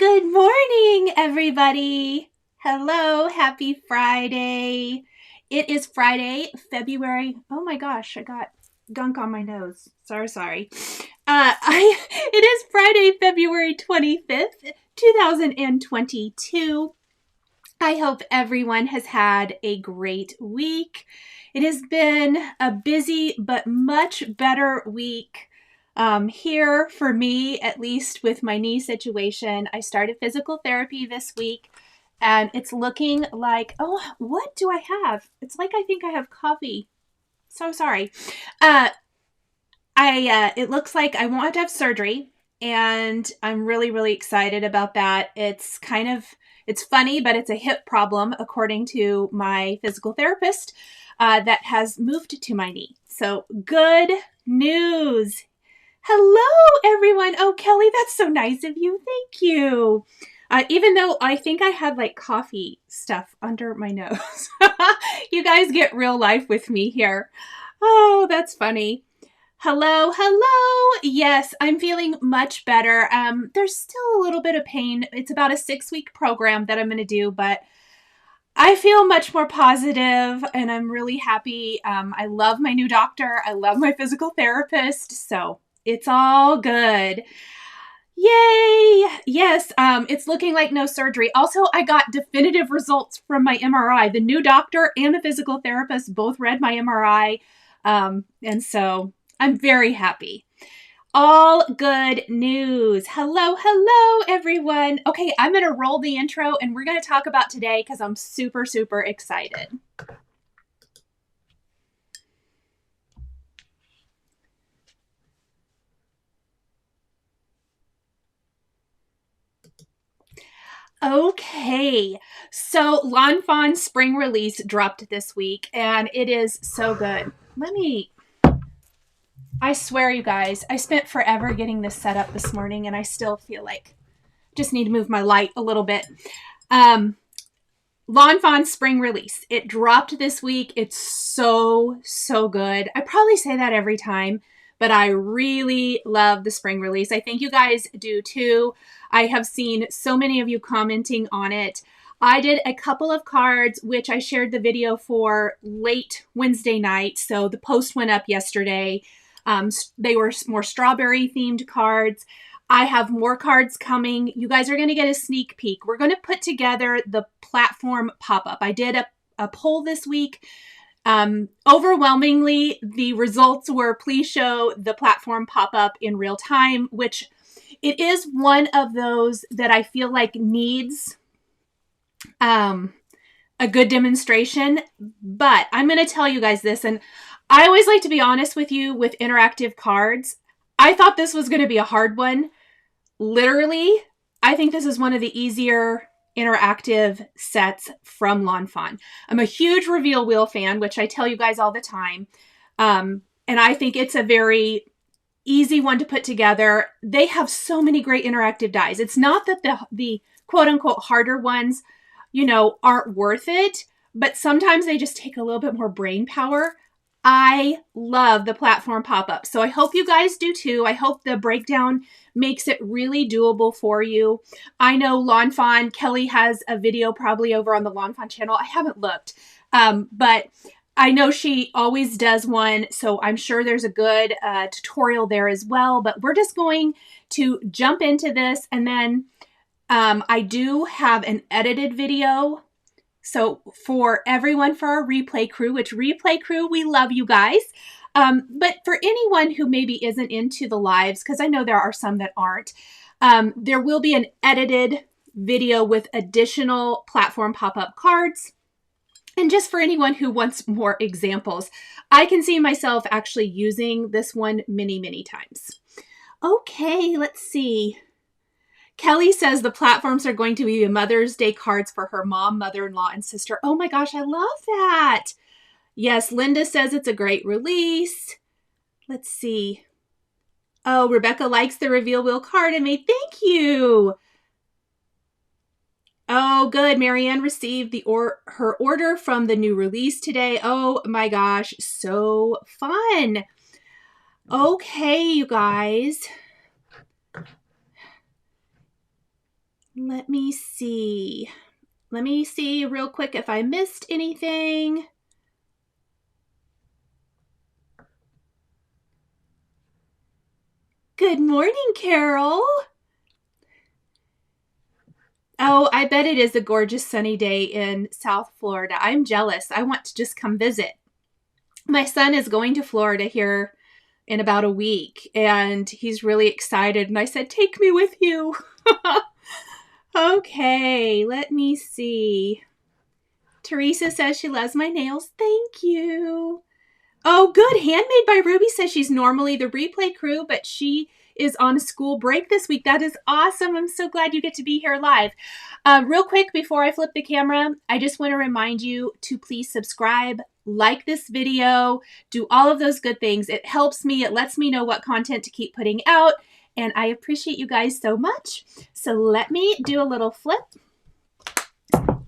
Good morning, everybody. Hello, happy Friday. It is Friday, February. Oh my gosh, I got gunk on my nose. Sorry. It is Friday, February 25th, 2022. I hope everyone has had a great week. It has been a busy but much better week here for me, at least with my knee situation. I started physical therapy this week and it's looking like, oh, what do I have? It's like I think I have coffee. So sorry. It looks like I won't have to have surgery, and I'm really excited about that. It's funny, but it's a hip problem, according to my physical therapist, that has moved to my knee. So good news. Hello, everyone. Oh, Kelly, that's so nice of you. Thank you. Even though I think I had like coffee stuff under my nose. You guys get real life with me here. Oh, that's funny. Hello. Yes, I'm feeling much better. There's still a little bit of pain. It's about a 6-week program that I'm going to do, but I feel much more positive and I'm really happy. I love my new doctor. I love my physical therapist. So it's all good. Yay! Yes, it's looking like no surgery. Also, I got definitive results from my MRI. The new doctor and the physical therapist both read my MRI. And so I'm very happy. All good news. Hello, everyone. Okay, I'm going to roll the intro and we're going to talk about today because I'm super excited. Okay, so Lawn Fawn spring release dropped this week and it is so good. I swear, you guys, I spent forever getting this set up this morning and I still feel like just need to move my light a little bit. Lawn Fawn spring release. It dropped this week. It's so good. I probably say that every time, but I really love the spring release. I think you guys do too. I have seen so many of you commenting on it. I did a couple of cards, which I shared the video for late Wednesday night. So the post went up yesterday. They were more strawberry themed cards. I have more cards coming. You guys are going to get a sneak peek. We're going to put together the platform pop-up. I did a poll this week. Overwhelmingly, the results were please show the platform pop-up in real time, which it is one of those that I feel like needs a good demonstration. But I'm going to tell you guys this, and I always like to be honest with you with interactive cards. I thought this was going to be a hard one. Literally, I think this is one of the easier interactive sets from Lawn Fawn. I'm a huge reveal wheel fan, which I tell you guys all the time. And I think it's a very easy one to put together. They have so many great interactive dies. It's not that the quote unquote harder ones, aren't worth it, but sometimes they just take a little bit more brain power. I love the platform pop-up. So I hope you guys do too. I hope the breakdown makes it really doable for you. I know Lawn Fawn, Kelly has a video probably over on the Lawn Fawn channel. I haven't looked, but I know she always does one. So I'm sure there's a good tutorial there as well, but we're just going to jump into this. And then I do have an edited video. So for everyone, for our replay crew, which replay crew, we love you guys. But for anyone who maybe isn't into the lives, because I know there are some that aren't, there will be an edited video with additional platform pop-up cards. And just for anyone who wants more examples, I can see myself actually using this one many times. Okay, let's see. Kelly says the platforms are going to be Mother's Day cards for her mom, mother-in-law, and sister. Oh my gosh, I love that. Yes, Linda says it's a great release. Let's see. Oh, Rebecca likes the reveal wheel card and made. Thank you. Oh, good. Marianne received her order from the new release today. Oh my gosh, so fun. Okay, you guys. Let me see. Let me see real quick if I missed anything. Good morning, Carol. Oh, I bet it is a gorgeous sunny day in South Florida. I'm jealous. I want to just come visit. My son is going to Florida here in about a week, and he's really excited. And I said, take me with you. Okay, let me see. Teresa says she loves my nails. Thank you. Oh, good. Handmade by Ruby says she's normally the replay crew, but she is on a school break this week. That is awesome. I'm so glad you get to be here live. Real quick, before I flip the camera, I just want to remind you to please subscribe, like this video, do all of those good things. It helps me. It lets me know what content to keep putting out, and I appreciate you guys so much. So let me do a little flip.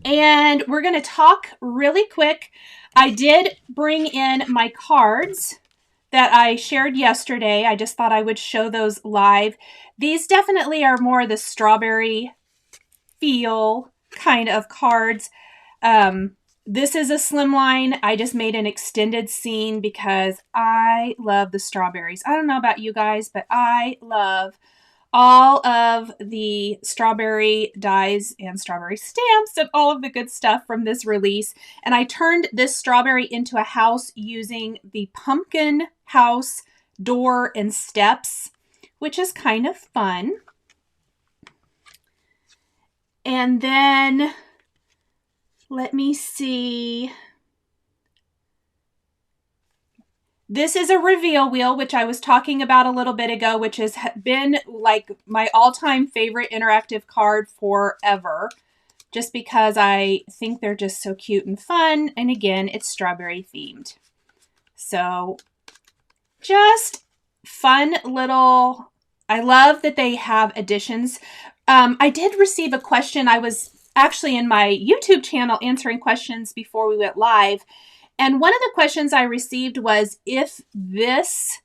And we're going to talk really quick. I did bring in my cards that I shared yesterday. I just thought I would show those live. These definitely are more the strawberry feel kind of cards. This is a slimline. I just made an extended scene because I love the strawberries. I don't know about you guys, but I love all of the strawberry dies and strawberry stamps and all of the good stuff from this release. And I turned this strawberry into a house using the pumpkin house door and steps, which is kind of fun. And then let me see. This is a reveal wheel, which I was talking about a little bit ago, which has been like my all-time favorite interactive card forever, just because I think they're just so cute and fun. And again, it's strawberry themed. So just fun little, I love that they have additions. I did receive a question. I was actually in my YouTube channel answering questions before we went live. And one of the questions I received was if this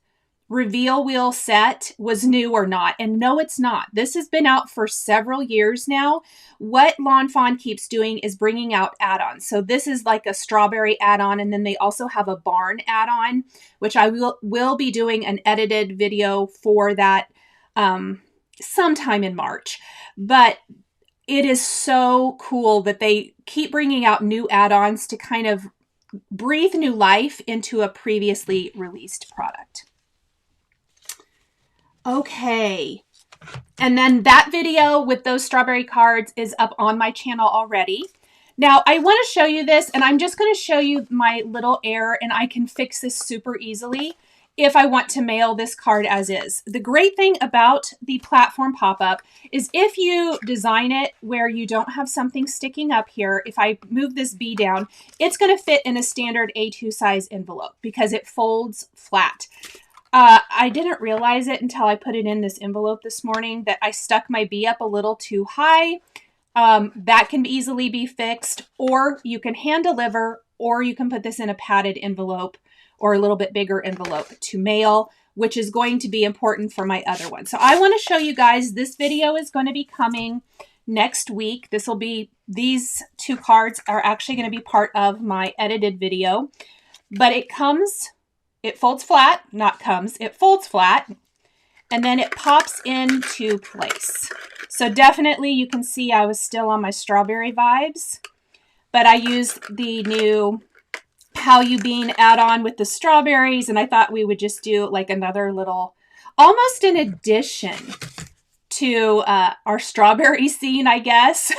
reveal wheel set was new or not. And no, it's not. This has been out for several years now. What Lawn Fawn keeps doing is bringing out add-ons. So this is like a strawberry add-on, and then they also have a barn add-on, which I will be doing an edited video for that sometime in March. But it is so cool that they keep bringing out new add-ons to kind of breathe new life into a previously released product. Okay. And then that video with those strawberry cards is up on my channel already. Now I want to show you this, and I'm just going to show you my little error, and I can fix this super easily if I want to mail this card as is. The great thing about the platform pop-up is if you design it where you don't have something sticking up here, if I move this B down, it's going to fit in a standard A2 size envelope because it folds flat. I didn't realize it until I put it in this envelope this morning that I stuck my B up a little too high. That can easily be fixed, or you can hand deliver, or you can put this in a padded envelope or a little bit bigger envelope to mail, which is going to be important for my other one. So I want to show you guys, this video is going to be coming next week. This will be, these two cards are actually going to be part of my edited video, but it comes, it folds flat, not comes, it folds flat, and then it pops into place. So definitely you can see I was still on my strawberry vibes, but I used the new How You Bean add-on with the strawberries, and I thought we would just do like another little, almost an addition to our strawberry scene, I guess,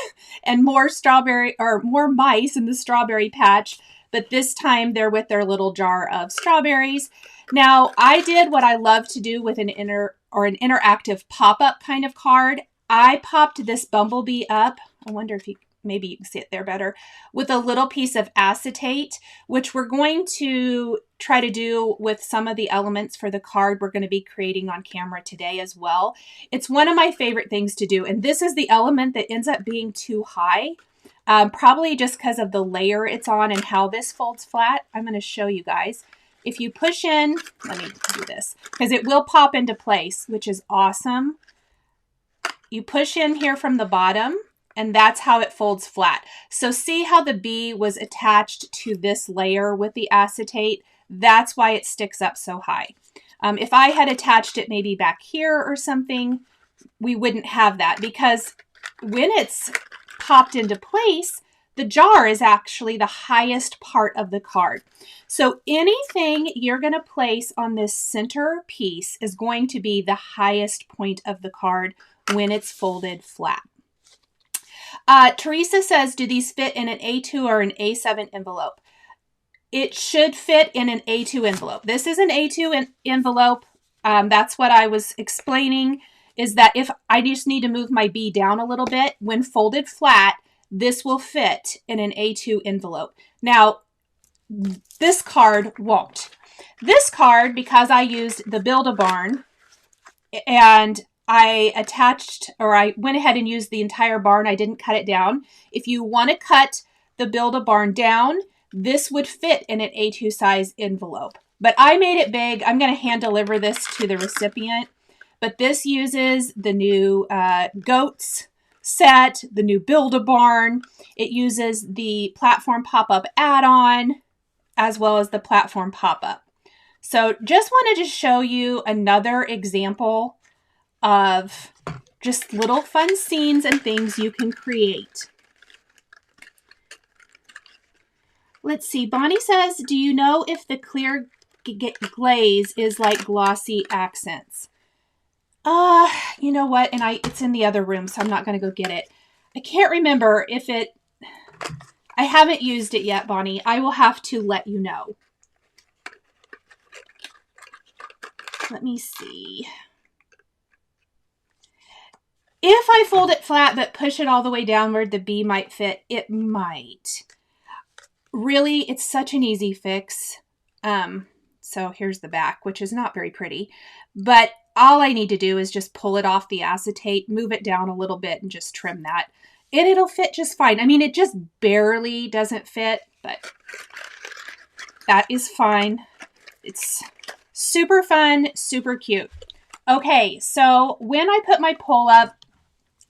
and more strawberry, or more mice in the strawberry patch, but this time they're with their little jar of strawberries. Now, I did what I love to do with an interactive pop-up kind of card. I popped this bumblebee up. I wonder if maybe you can see it there better, with a little piece of acetate, which we're going to try to do with some of the elements for the card we're going to be creating on camera today as well. It's one of my favorite things to do, and this is the element that ends up being too high, probably just because of the layer it's on and how this folds flat. I'm going to show you guys. If you push in, let me do this, because it will pop into place, which is awesome. you push in here from the bottom, and that's how it folds flat. So see how the B was attached to this layer with the acetate? That's why it sticks up so high. If I had attached it maybe back here or something, we wouldn't have that, because when it's popped into place, the jar is actually the highest part of the card. So anything you're going to place on this center piece is going to be the highest point of the card when it's folded flat. Teresa says, do these fit in an A2 or an A7 envelope? It should fit in an A2 envelope. This is an A2 envelope. That's what I was explaining, is that if I just need to move my B down a little bit, when folded flat, this will fit in an A2 envelope. Now, this card won't. This card, because I used the Build-A-Barn and I attached, or I went ahead and used the entire barn, I didn't cut it down. If you want to cut the Build-A-Barn down, this would fit in an A2 size envelope. But I made it big. I'm going to hand deliver this to the recipient. But this uses the new goats set, the new Build-A-Barn. It uses the platform pop-up add-on, as well as the platform pop-up. So just wanted to show you another example of just little fun scenes and things you can create. Let's see. Bonnie says, do you know if the clear glaze is like glossy accents? You know what? And it's in the other room, so I'm not going to go get it. I can't remember if I haven't used it yet, Bonnie. I will have to let you know. Let me see. If I fold it flat but push it all the way downward, the B might fit. It might. Really, it's such an easy fix. So here's the back, which is not very pretty. But all I need to do is just pull it off the acetate, move it down a little bit, and just trim that. And it'll fit just fine. I mean, it just barely doesn't fit, but that is fine. It's super fun, super cute. Okay, so when I put my poll up,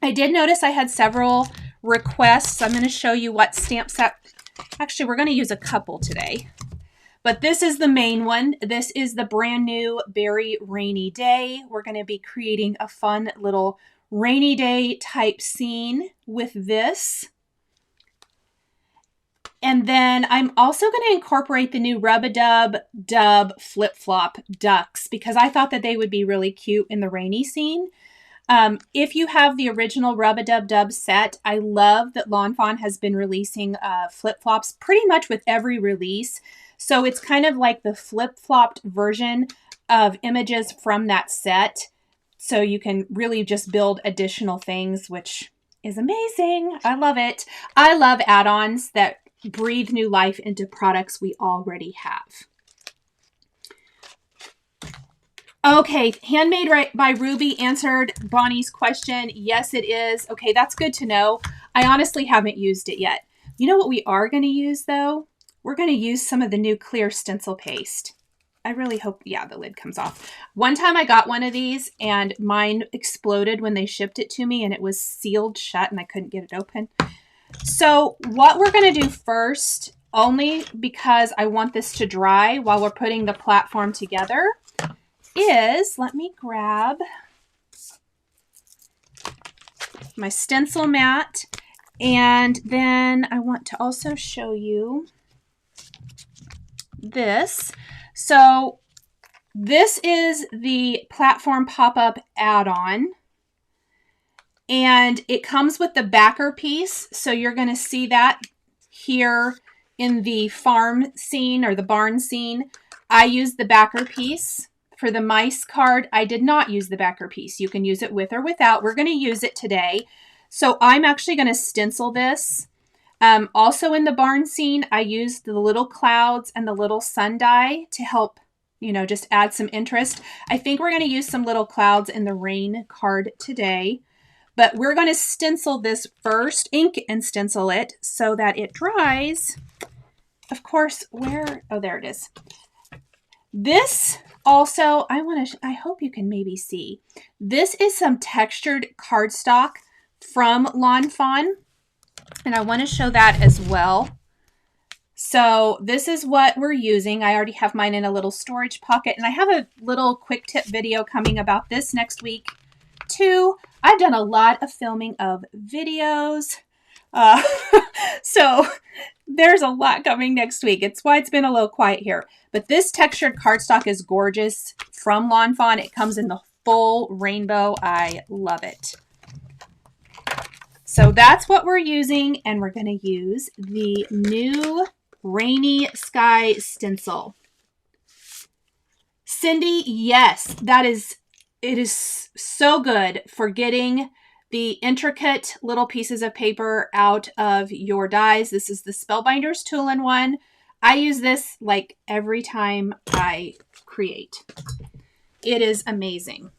I did notice I had several requests. I'm going to show you what stamp set. Actually, we're going to use a couple today. But this is the main one. This is the brand new BEARY Rainy Day. We're going to be creating a fun little rainy day type scene with this. And then I'm also going to incorporate the new Rub-A-Dub Dub Flip Flop ducks, because I thought that they would be really cute in the rainy scene. If you have the original Rub-A-Dub Dub set, I love that Lawn Fawn has been releasing flip-flops pretty much with every release. So it's kind of like the flip-flopped version of images from that set. So you can really just build additional things, which is amazing. I love it. I love add-ons that breathe new life into products we already have. Okay, Handmade by Ruby answered Bonnie's question. Yes, it is. Okay, that's good to know. I honestly haven't used it yet. You know what we are going to use, though? We're going to use some of the new clear stencil paste. I really hope, yeah, the lid comes off. One time I got one of these, and mine exploded when they shipped it to me, and it was sealed shut, and I couldn't get it open. So what we're going to do first, only because I want this to dry while we're putting the platform together, is, let me grab my stencil mat, and then I want to also show you this. So this is the platform pop-up add-on, and it comes with the backer piece. So you're going to see that here in the farm scene or the barn scene. I used the backer piece. For the mice card, I did not use the backer piece. You can use it with or without. We're going to use it today. So I'm actually going to stencil this. Also in the barn scene, I used the little clouds and the little sun die to help, you know, just add some interest. I think we're going to use some little clouds in the rain card today. But we're going to stencil this first, ink and stencil it so that it dries. Of course, where? Oh, there it is. This Also, I hope you can maybe see. This is some textured cardstock from Fawn, and I want to show that as well. So this is what we're using. I already have mine in a little storage pocket, and I have a little quick tip video coming about this next week too. I've done a lot of filming of videos. So there's a lot coming next week. It's why it's been a little quiet here. But this textured cardstock is gorgeous from Fawn. It comes in the full rainbow. I love it. So that's what we're using, and we're going to use the new Rainy Sky Stencil. Cindy, yes, it is so good for getting the intricate little pieces of paper out of your dies. This is the Spellbinders Tool-in-One. I use this like every time I create. It is amazing.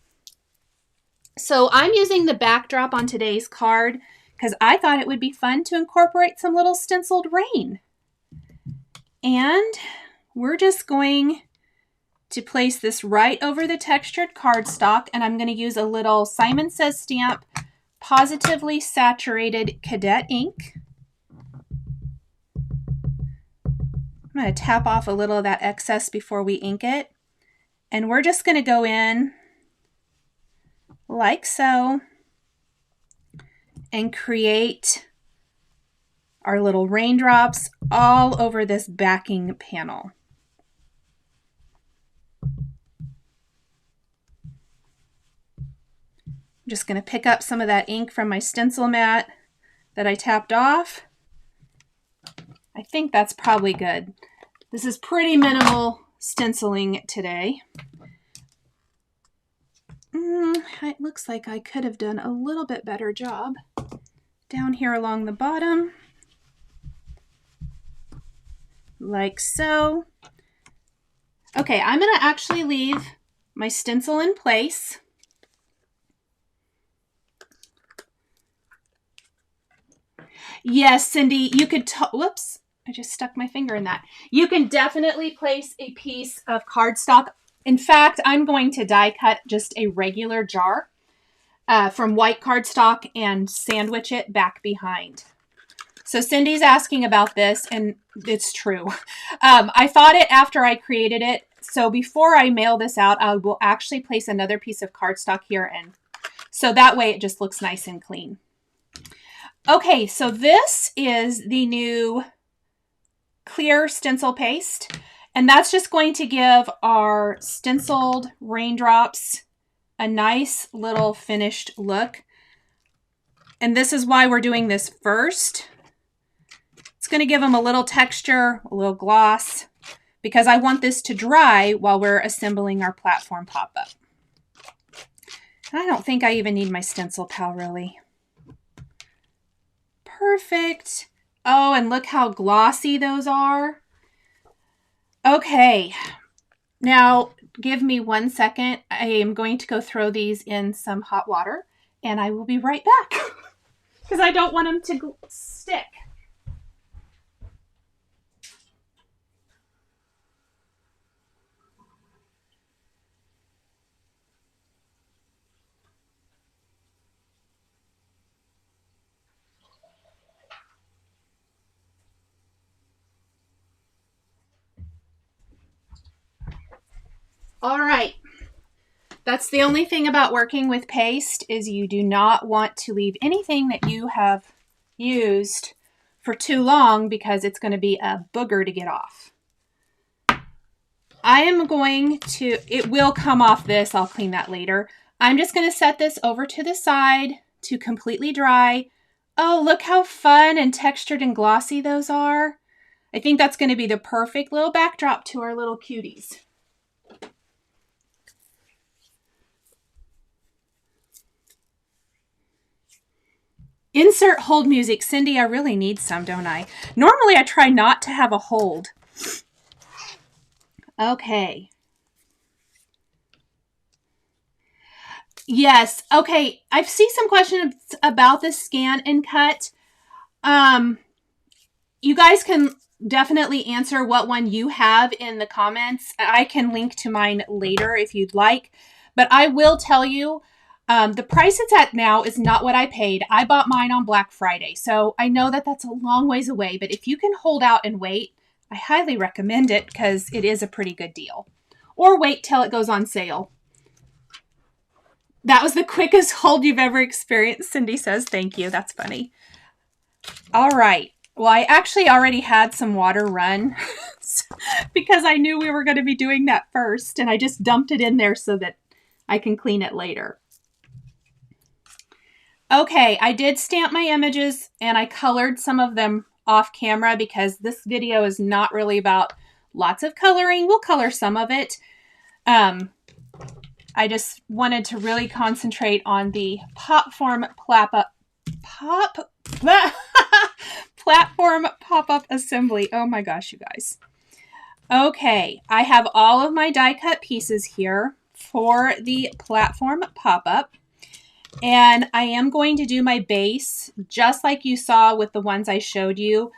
So I'm using the backdrop on today's card because I thought it would be fun to incorporate some little stenciled rain. And we're just going to place this right over the textured cardstock, and I'm going to use a little Simon Says stamp Positively Saturated Cadet ink. I'm going to tap off a little of that excess before we ink it. And we're just going to go in like so and create our little raindrops all over this backing panel. I'm just going to pick up some of that ink from my stencil mat that I tapped off. I think that's probably good. This is pretty minimal stenciling today. It looks like I could have done a little bit better job down here along the bottom, like so. Okay, I'm going to actually leave my stencil in place. Yes, Cindy, you could, whoops, I just stuck my finger in that. You can definitely place a piece of cardstock. In fact, I'm going to die cut just a regular jar from white cardstock and sandwich it back behind. So Cindy's asking about this, and it's true. I thought it after I created it. So before I mail this out, I will actually place another piece of cardstock here, and so that way it just looks nice and clean. Okay, so this is the new clear stencil paste, and that's just going to give our stenciled raindrops a nice little finished look. And this is why we're doing this first. It's going to give them a little texture, a little gloss, because I want this to dry while we're assembling our platform pop-up. I don't think I even need my stencil pal, really. Perfect. Oh, and look how glossy those are. Okay, now give me 1 second. I am going to go throw these in some hot water, and I will be right back because I don't want them to stick. All right, that's the only thing about working with paste is you do not want to leave anything that you have used for too long because it's going to be a booger to get off. I am going to, it will come off this, I'll clean that later. I'm just going to set this over to the side to completely dry. Oh, look how fun and textured and glossy those are. I think that's going to be the perfect little backdrop to our little cuties. Insert hold music. Cindy, I really need some, don't I? Normally I try not to have a hold. Okay. Yes. Okay. I've seen some questions about the scan and cut. You guys can definitely answer what one you have in the comments. I can link to mine later if you'd like. But I will tell you, the price it's at now is not what I paid. I bought mine on Black Friday. So I know that that's a long ways away. But if you can hold out and wait, I highly recommend it because it is a pretty good deal. Or wait till it goes on sale. That was the quickest hold you've ever experienced, Cindy says. Thank you. That's funny. All right. Well, I actually already had some water run because I knew we were going to be doing that first. And I just dumped it in there so that I can clean it later. Okay, I did stamp my images and I colored some of them off camera because this video is not really about lots of coloring. We'll color some of it. I just wanted to really concentrate on the platform pop-up assembly. Oh my gosh, you guys. Okay, I have all of my die cut pieces here for the platform pop-up. And I am going to do my base just like you saw with the ones I showed you.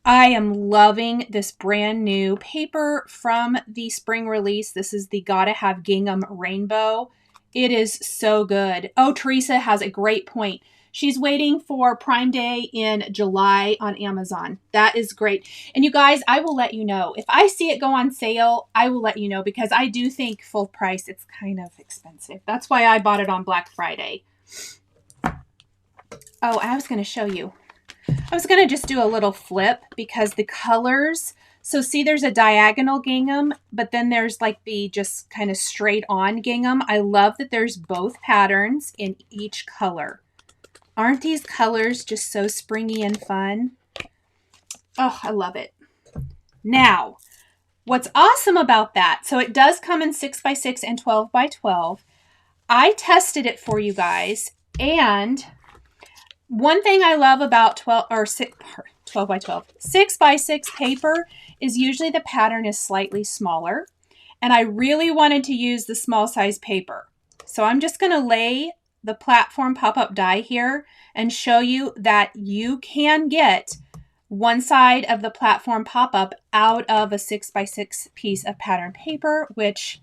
I am loving this brand new paper from the spring release. This is the Gotta Have Gingham Rainbow. It is so good. Oh, Teresa has a great point. She's waiting for Prime Day in July on Amazon. That is great. And you guys, I will let you know. If I see it go on sale, I will let you know because I do think full price, it's kind of expensive. That's why I bought it on Black Friday. Oh, I was going to show you. I was going to just do a little flip because the colors, so see there's a diagonal gingham, but then there's like the just kind of straight on gingham. I love that there's both patterns in each color. Aren't these colors just so springy and fun? Oh, I love it. Now, what's awesome about that, so it does come in 6x6 and 12x12. I tested it for you guys, and one thing I love about 6x6 paper is usually the pattern is slightly smaller. And I really wanted to use the small size paper. So I'm just going to lay the platform pop-up die here and show you that you can get one side of the platform pop-up out of a 6x6 piece of pattern paper, which,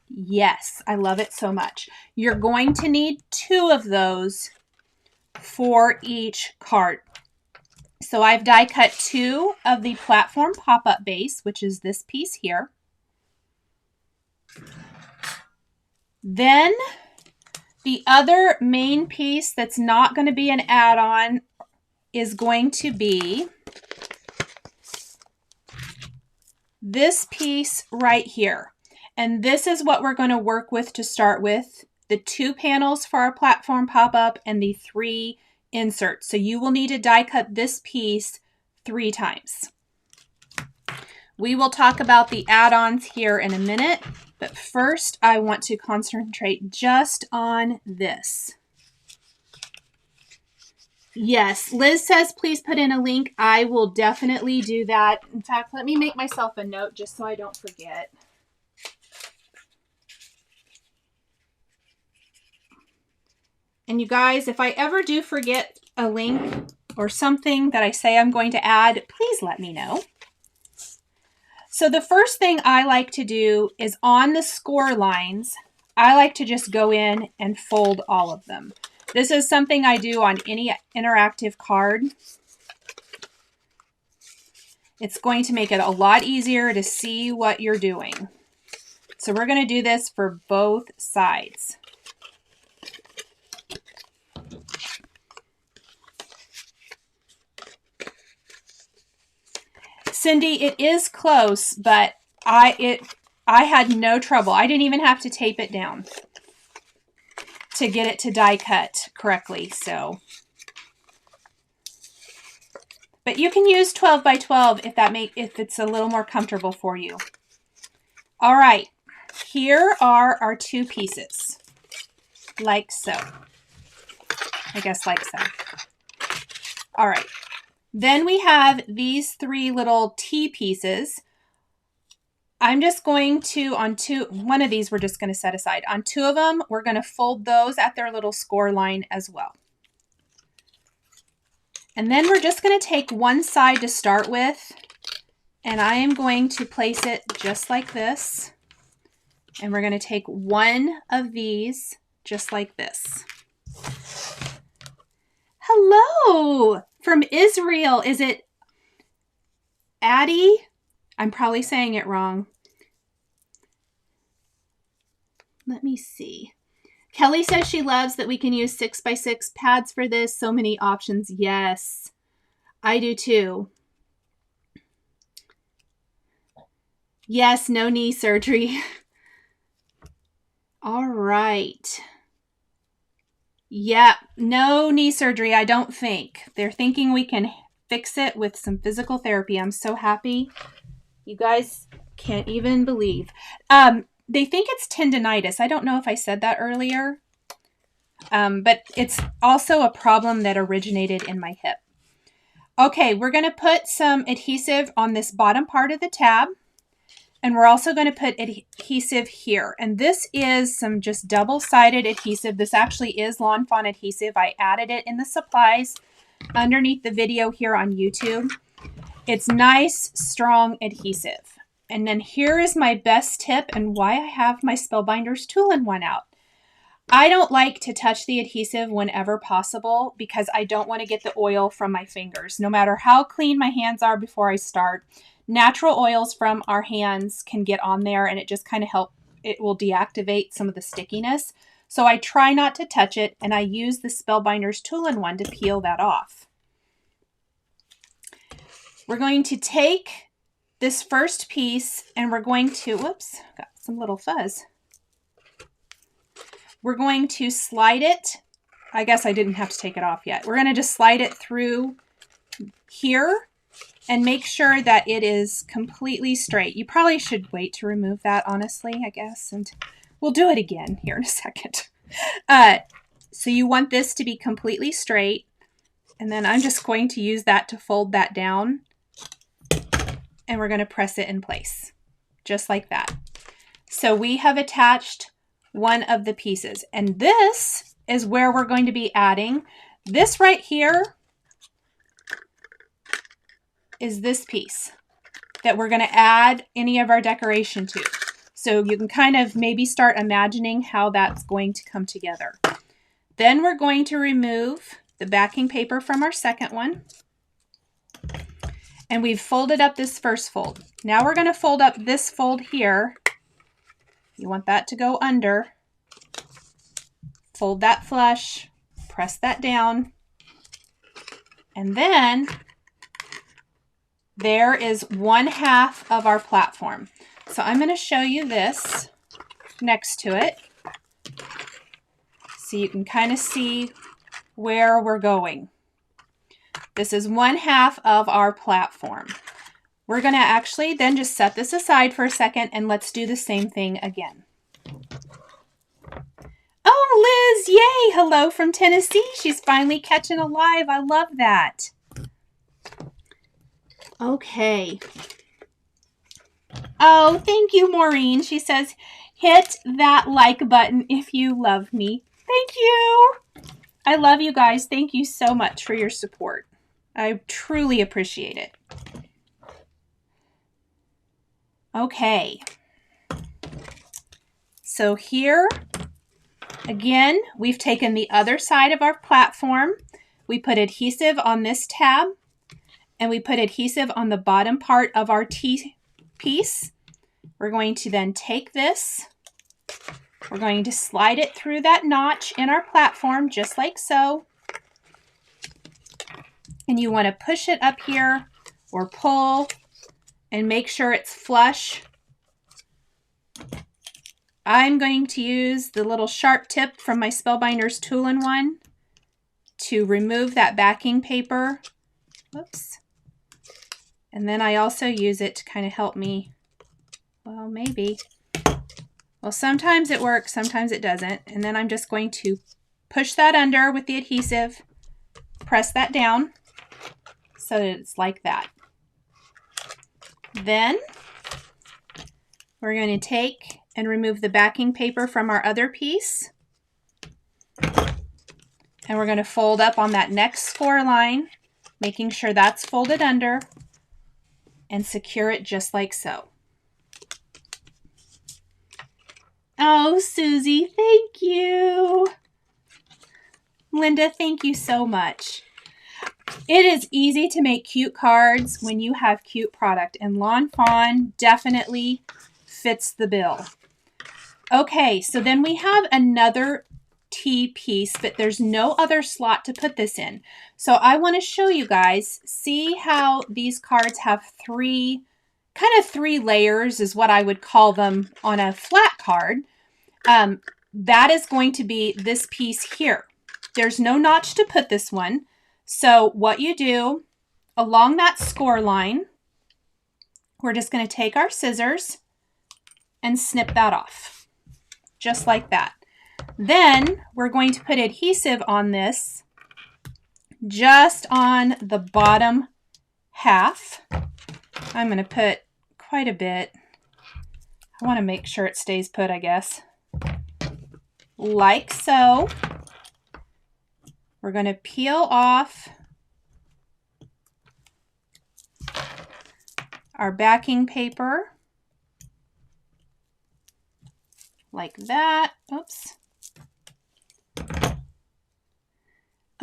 yes, I love it so much. You're going to need 2 of those for each card. So I've die cut 2 of the platform pop-up base, which is this piece here. Then the other main piece that's not going to be an add-on is going to be this piece right here. And this is what we're going to work with to start with. The 2 panels for our platform pop-up and the 3 inserts. So you will need to die cut this piece 3 times. We will talk about the add-ons here in a minute, but first I want to concentrate just on this. Yes, Liz says please put in a link. I will definitely do that. In fact, let me make myself a note just so I don't forget. And you guys, if I ever do forget a link or something that I say I'm going to add, please let me know. So the first thing I like to do is on the score lines, I like to just go in and fold all of them. This is something I do on any interactive card. It's going to make it a lot easier to see what you're doing. So we're going to do this for both sides. Cindy, it is close, but I had no trouble. I didn't even have to tape it down to get it to die cut correctly. So, but you can use 12x12 if it's a little more comfortable for you. All right, here are our 2 pieces, like so. I guess like so. All right. Then we have these 3 little T pieces. I'm just going to, one of these we're just going to set aside. On 2 of them, we're going to fold those at their little score line as well. And then we're just going to take one side to start with And I am going to place it just like this. And we're going to take one of these just like this. Hello from Israel. Is it Addie? I'm probably saying it wrong. Let me see. Kelly says she loves that we can use 6x6 pads for this. So many options. Yes, I do too. Yes, no knee surgery. All right. Yeah, no knee surgery, I don't think. They're thinking we can fix it with some physical therapy. I'm so happy. You guys can't even believe. They think it's tendinitis. I don't know if I said that earlier. But it's also a problem that originated in my hip. Okay, we're going to put some adhesive on this bottom part of the tab. And we're also going to put adhesive here. And this is some just double-sided adhesive. This actually is Lawn Fawn adhesive. I added it in the supplies underneath the video here on YouTube. It's nice, strong adhesive. And then here is my best tip and why I have my Spellbinders Tool-in-One out. I don't like to touch the adhesive whenever possible because I don't want to get the oil from my fingers. No matter how clean my hands are before I start, natural oils from our hands can get on there and it just kind of it will deactivate some of the stickiness. So I try not to touch it and I use the Spellbinders Tool-in-One to peel that off. We're going to take this first piece and we're going to, whoops, got some little fuzz. We're going to slide it. I guess I didn't have to take it off yet. We're going to just slide it through here and make sure that it is completely straight. You probably should wait to remove that, honestly, I guess. And we'll do it again here in a second. So you want this to be completely straight. And then I'm just going to use that to fold that down. And we're going to press it in place. Just like that. So we have attached one of the pieces. And this is where we're going to be adding. This right here is this piece that we're going to add any of our decoration to. So you can kind of maybe start imagining how that's going to come together. Then we're going to remove the backing paper from our second one. And we've folded up this first fold. Now we're going to fold up this fold here. You want that to go under. Fold that flush, press that down, and then there is 1/2 of our platform. So I'm going to show you this next to it so you can kind of see where we're going. This is 1/2 of our platform. We're going to actually then just set this aside for a second and let's do the same thing again. Oh, Liz, yay! Hello from Tennessee. She's finally catching a live. I love that. Okay. Oh, thank you, Maureen. She says, hit that like button if you love me. Thank you. I love you guys. Thank you so much for your support. I truly appreciate it. Okay. So here, again, we've taken the other side of our platform. We put adhesive on this tab and we put adhesive on the bottom part of our T piece. We're going to then take this. We're going to slide it through that notch in our platform just like so. And you want to push it up here or pull and make sure it's flush. I'm going to use the little sharp tip from my Spellbinders Tool-in-One to remove that backing paper. Whoops. And then I also use it to kind of help me, well, maybe. Well, sometimes it works, sometimes it doesn't. And then I'm just going to push that under with the adhesive, press that down so that it's like that. Then we're going to take and remove the backing paper from our other piece. And we're going to fold up on that next score line, making sure that's folded under. and secure it just like so. Oh, Susie, thank you. Linda, thank you so much. It is easy to make cute cards when you have cute product, and Lawn Fawn definitely fits the bill. Okay, so then we have another tea piece, but there's no other slot to put this in. So I want to show you guys, see how these cards have three layers is what I would call them on a flat card. That is going to be this piece here. There's no notch to put this one. So what you do along that score line, we're just going to take our scissors and snip that off, just like that. Then we're going to put adhesive on this, just on the bottom half. I'm going to put quite a bit. I want to make sure it stays put, I guess. Like so. We're going to peel off our backing paper like that. Oops.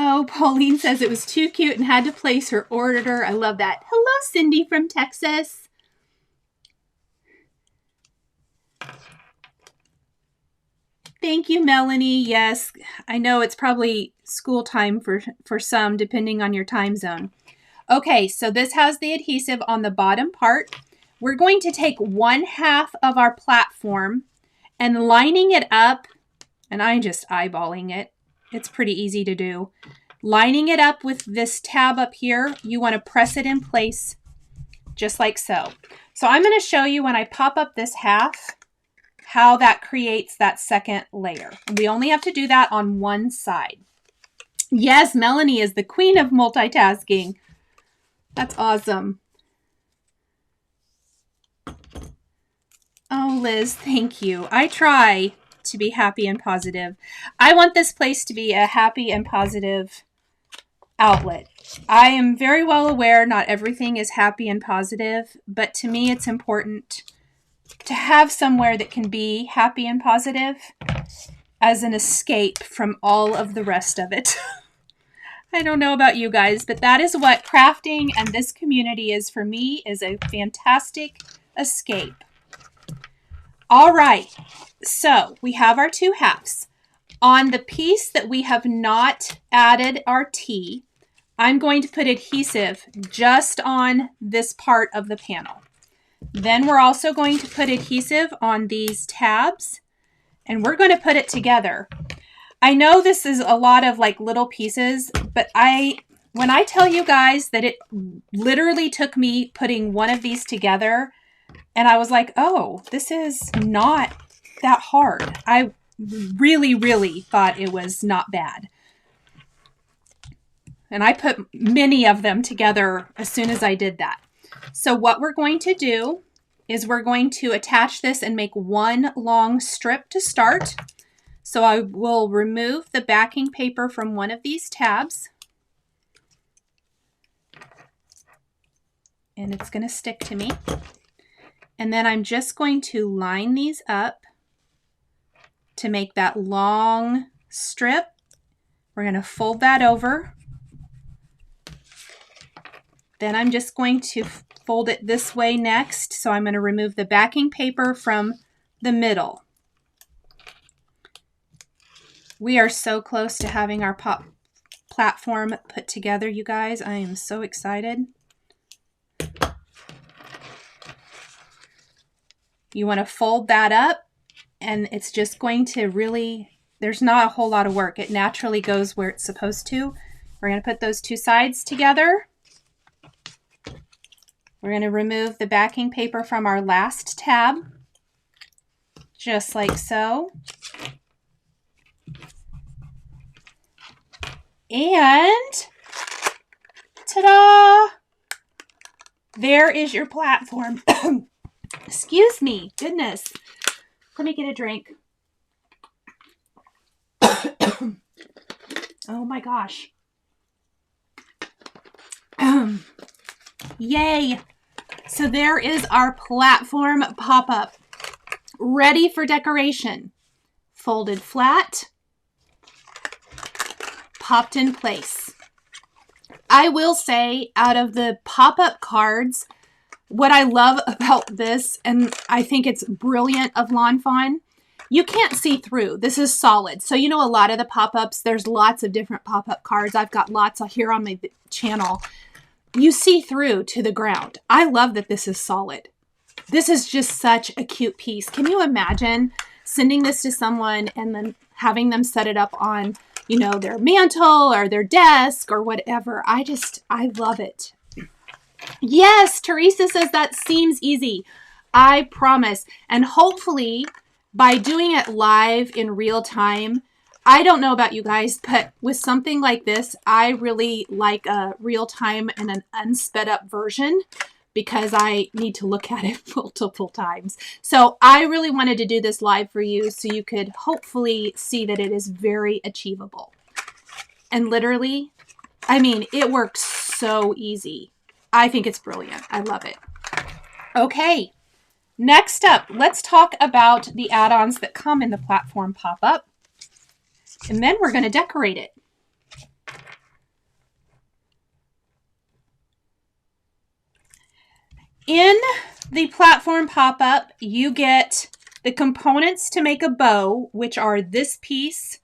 Oh, Pauline says it was too cute and had to place her order. I love that. Hello, Cindy from Texas. Thank you, Melanie. Yes, I know it's probably school time for some, depending on your time zone. Okay, so this has the adhesive on the bottom part. We're going to take 1/2 of our platform and lining it up, and I'm just eyeballing it. It's pretty easy to do. Lining it up with this tab up here, you want to press it in place just like so. So I'm going to show you when I pop up this half, how that creates that second layer. And we only have to do that on one side. Yes, Melanie is the queen of multitasking. That's awesome. Oh, Liz, thank you. I try to be happy and positive. I want this place to be a happy and positive outlet. I am very well aware not everything is happy and positive, but to me it's important to have somewhere that can be happy and positive as an escape from all of the rest of it. I don't know about you guys, but that is what crafting and this community is for me, is a fantastic escape. All right, so we have our 2 halves. On the piece that we have not added our tea, I'm going to put adhesive just on this part of the panel. Then we're also going to put adhesive on these tabs, and we're going to put it together. I know this is a lot of like little pieces, but when I tell you guys that it literally took me putting one of these together, and I was like, oh, this is not that hard. I really, really thought it was not bad. And I put many of them together as soon as I did that. So what we're going to do is we're going to attach this and make one long strip to start. So I will remove the backing paper from one of these tabs. And it's going to stick to me. And then I'm just going to line these up to make that long strip. We're going to fold that over. Then I'm just going to fold it this way next. So I'm going to remove the backing paper from the middle. We are so close to having our platform put together, you guys. I am so excited. You want to fold that up, and it's just going to really, there's not a whole lot of work. It naturally goes where it's supposed to. We're going to put those 2 sides together. We're going to remove the backing paper from our last tab, just like so. And ta-da! There is your platform. Excuse me, goodness. Let me get a drink. Oh my gosh. Yay! So there is our platform pop-up, ready for decoration. Folded flat, popped in place. I will say, out of the pop-up cards, what I love about this, and I think it's brilliant of Lawn Fawn, you can't see through. This is solid. So you know, a lot of the pop-ups, there's lots of different pop-up cards. I've got lots here on my channel. You see through to the ground. I love that this is solid. This is just such a cute piece. Can you imagine sending this to someone and then having them set it up on, you know, their mantle or their desk or whatever? I love it. Yes, Teresa says that seems easy. I promise. And hopefully by doing it live in real time, I don't know about you guys, but with something like this, I really like a real time and an unsped up version because I need to look at it multiple times. So I really wanted to do this live for you so you could hopefully see that it is very achievable. And literally, I mean, it works so easy. I think it's brilliant. I love it. Okay, next up, let's talk about the add-ons that come in the platform pop-up. And then we're going to decorate it. In the platform pop-up, you get the components to make a bow, which are this piece,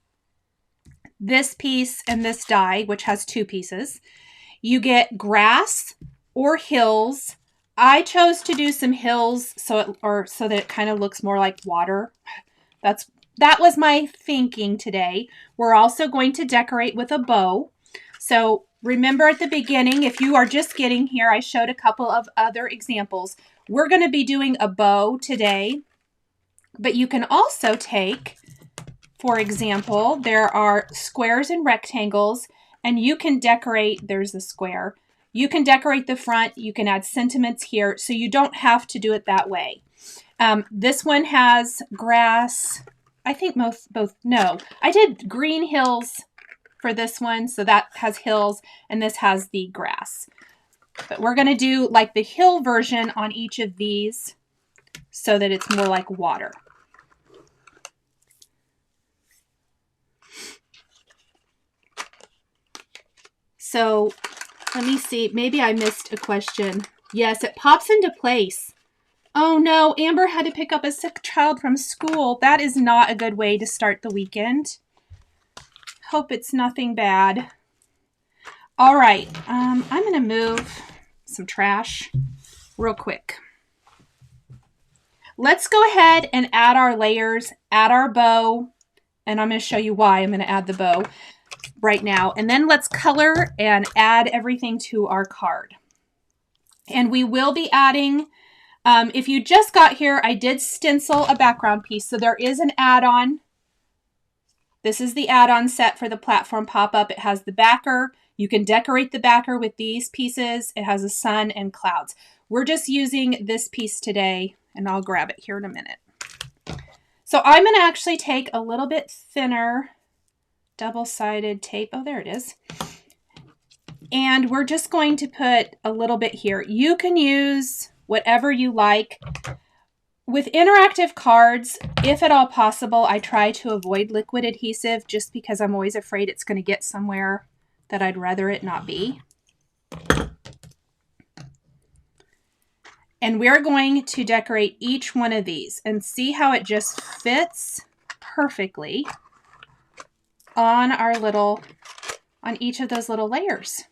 and this die, which has 2 pieces. You get grass or hills. I chose to do some hills so that it kind of looks more like water. That was my thinking today. We're also going to decorate with a bow. So remember at the beginning, if you are just getting here, I showed a couple of other examples. We're going to be doing a bow today, but you can also take, for example, there are squares and rectangles, and you can decorate, there's the square. You can decorate the front, you can add sentiments here, so you don't have to do it that way. This one has grass. I think no, I did green hills for this one, so that has hills, and this has the grass. But we're going to do like the hill version on each of these so that it's more like water. So let me see, maybe I missed a question. Yes, it pops into place. Oh no, Amber had to pick up a sick child from school. That is not a good way to start the weekend. Hope it's nothing bad. All right, I'm going to move some trash real quick. Let's go ahead and add our layers, add our bow, and I'm going to show you why I'm going to add the bow right now. And then let's color and add everything to our card. And we will be adding, if you just got here, I did stencil a background piece. So there is an add-on. This is the add-on set for the platform pop-up. It has the backer. You can decorate the backer with these pieces. It has a sun and clouds. We're just using this piece today, and I'll grab it here in a minute. So I'm going to actually take a little bit thinner double-sided tape. Oh, there it is. And we're just going to put a little bit here. You can use whatever you like. With interactive cards, if at all possible, I try to avoid liquid adhesive just because I'm always afraid it's going to get somewhere that I'd rather it not be. And we're going to decorate each one of these and see how it just fits perfectly on on each of those little layers.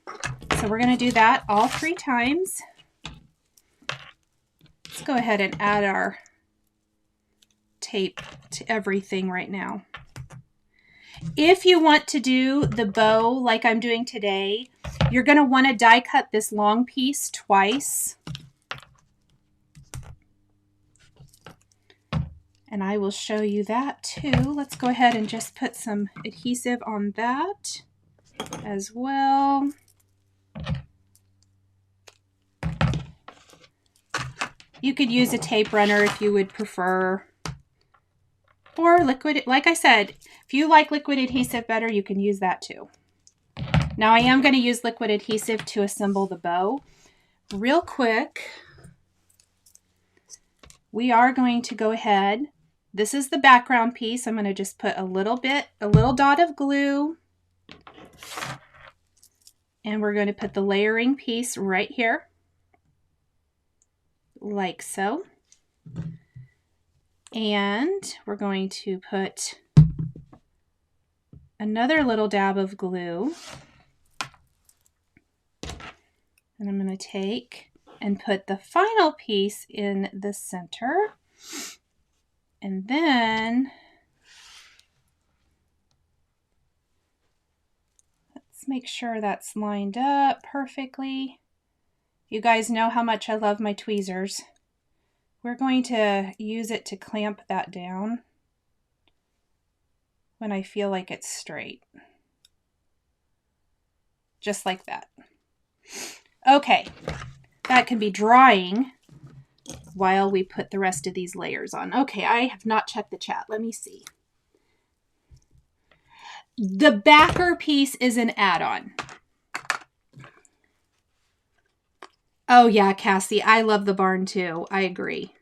So we're going to do that all 3 times. Let's go ahead and add our tape to everything right now. If you want to do the bow like I'm doing today, you're going to want to die cut this long piece twice. And I will show you that too. Let's go ahead and just put some adhesive on that as well. You could use a tape runner if you would prefer. Or liquid, like I said, if you like liquid adhesive better, you can use that too. Now I am going to use liquid adhesive to assemble the bow. Real quick, we are going to go ahead. This is the background piece. I'm going to just put a little dot of glue. And we're going to put the layering piece right here, like so. And we're going to put another little dab of glue. And I'm going to take and put the final piece in the center. And then let's make sure that's lined up perfectly. You guys know how much I love my tweezers. We're going to use it to clamp that down when I feel like it's straight. Just like that. Okay, that can be drying while we put the rest of these layers on. Okay, I have not checked the chat. Let me see. The backer piece is an add-on. Oh yeah, Cassie, I love the barn too. I agree.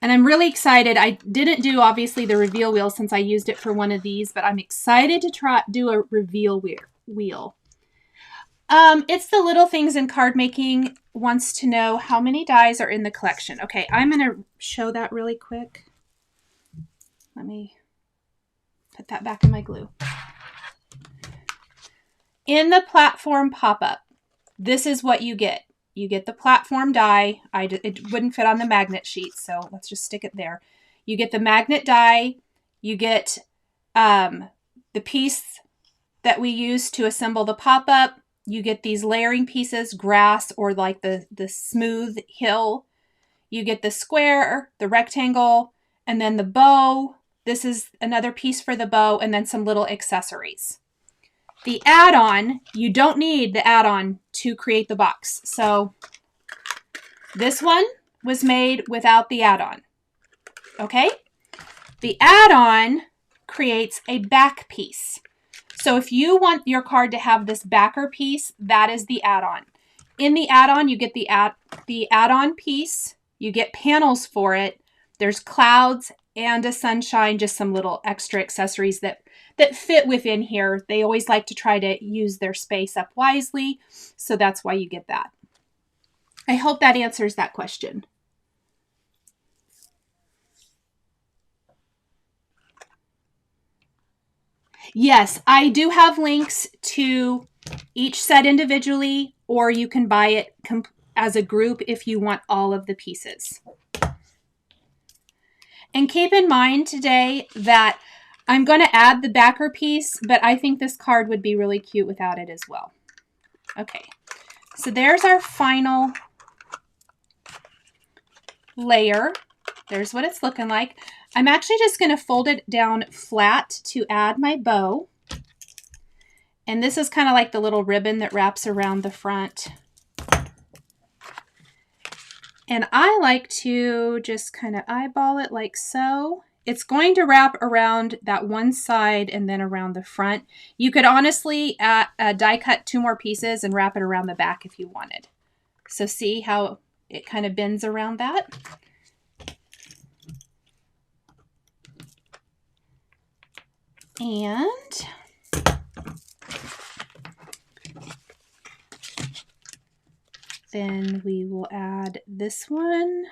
And I'm really excited. I didn't do, obviously, the reveal wheel since I used it for one of these, but I'm excited to do a reveal wheel. It's the Little Things in Card Making wants to know how many dies are in the collection. Okay, I'm going to show that really quick. Let me put that back in my glue. In the platform pop-up, this is what you get. You get the platform die. It wouldn't fit on the magnet sheet, so let's just stick it there. You get the magnet die. You get the piece that we use to assemble the pop-up. You get these layering pieces, grass, or like the smooth hill. You get the square, the rectangle, and then the bow. This is another piece for the bow, and then some little accessories. The add-on, you don't need the add-on to create the box. So this one was made without the add-on. Okay? The add-on creates a back piece. So if you want your card to have this backer piece, that is the add-on. In the add-on, you get the add-on piece. You get panels for it. There's clouds and a sunshine, just some little extra accessories that fit within here. They always like to try to use their space up wisely, so that's why you get that. I hope that answers that question. Yes, I do have links to each set individually, or you can buy it as a group if you want all of the pieces. And keep in mind today that I'm going to add the backer piece, but I think this card would be really cute without it as well. Okay, so there's our final layer. There's what it's looking like. I'm actually just going to fold it down flat to add my bow. And this is kind of like the little ribbon that wraps around the front. And I like to just kind of eyeball it like so. It's going to wrap around that one side and then around the front. You could honestly die cut 2 more pieces and wrap it around the back if you wanted. So see how it kind of bends around that? And then we will add this one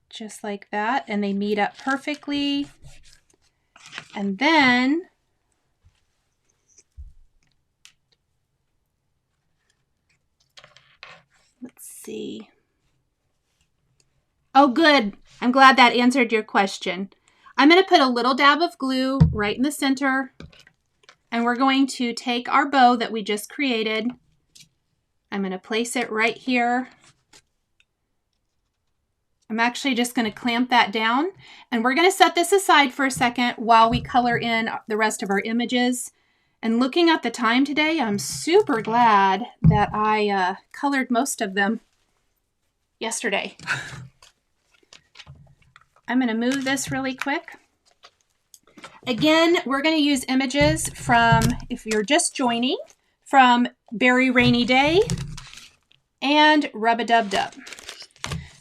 just like that, and they meet up perfectly. And then let's see. Oh, good. I'm glad that answered your question. I'm going to put a little dab of glue right in the center, and we're going to take our bow that we just created. I'm going to place it right here. I'm actually just going to clamp that down, and we're going to set this aside for a second while we color in the rest of our images. And looking at the time today, I'm super glad that I colored most of them yesterday. I'm going to move this really quick. Again, we're going to use images from, if you're just joining, from Very Rainy Day and Rub-a-Dub-Dub.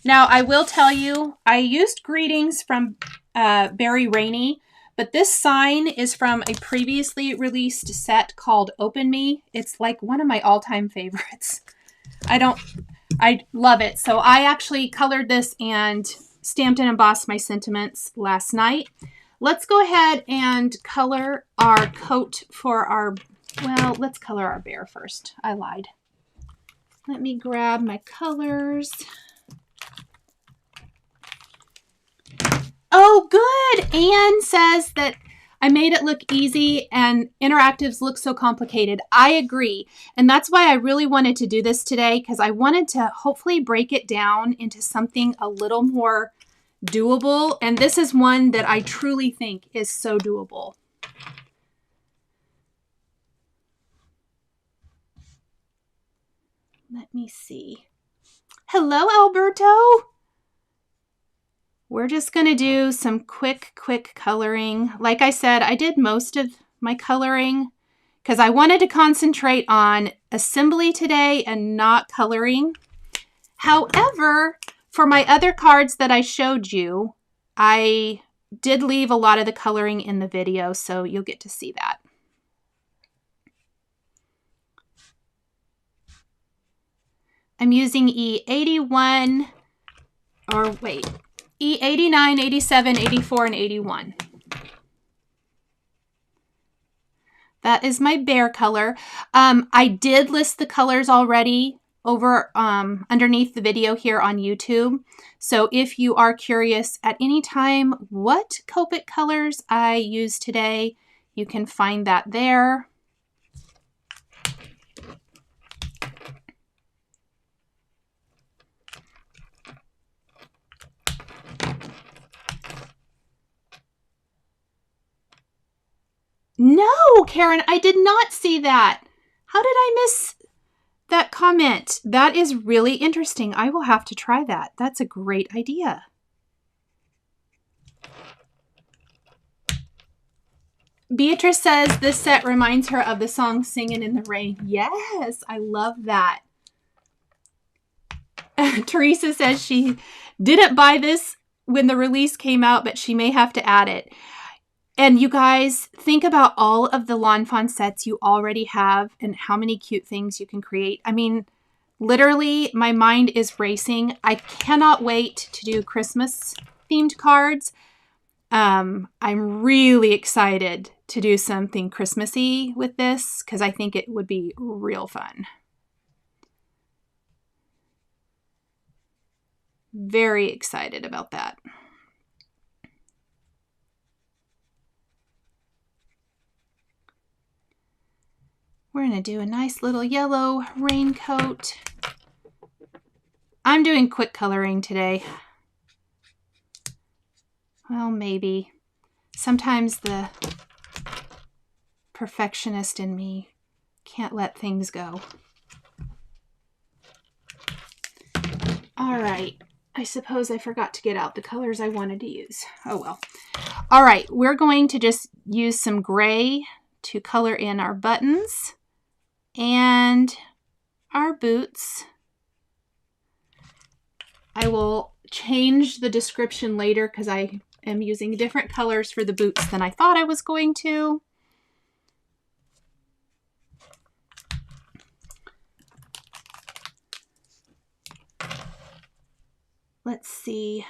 Now, I will tell you, I used Greetings from Very Rainy, but this sign is from a previously released set called Open Me. It's like one of my all-time favorites. I love it. So I actually colored this and stamped and embossed my sentiments last night. Let's go ahead and color our coat for our, well, let's color our bear first. I lied. Let me grab my colors. Oh, good. Anne says that I made it look easy and interactives look so complicated. I agree. And that's why I really wanted to do this today, because I wanted to hopefully break it down into something a little more doable. And this is one that I truly think is so doable. Let me see. Hello, Alberto. We're just going to do some quick coloring. Like I said, I did most of my coloring because I wanted to concentrate on assembly today and not coloring. However, for my other cards that I showed you, I did leave a lot of the coloring in the video, so you'll get to see that. I'm using E81, or wait, E89, 87, 84, and 81. That is my bear color. I did list the colors already over underneath the video here on YouTube. So if you are curious at any time what Copic colors I used today, you can find that there. No, Karen, I did not see that. How did I miss that comment? That is really interesting. I will have to try that. That's a great idea. Beatrice says this set reminds her of the song Singing in the Rain. Yes, I love that. Teresa says she didn't buy this when the release came out, but she may have to add it. And you guys, think about all of the Lawn Fawn sets you already have and how many cute things you can create. I mean, literally, my mind is racing. I cannot wait to do Christmas themed cards. I'm really excited to do something Christmassy with this because I think it would be real fun. Very excited about that. We're going to do a nice little yellow raincoat. I'm doing quick coloring today. Well, maybe. Sometimes the perfectionist in me can't let things go. All right. I suppose I forgot to get out the colors I wanted to use. Oh, well. All right. We're going to just use some gray to color in our buttons and our boots. I will change the description later because I am using different colors for the boots than I thought I was going to. Let's see.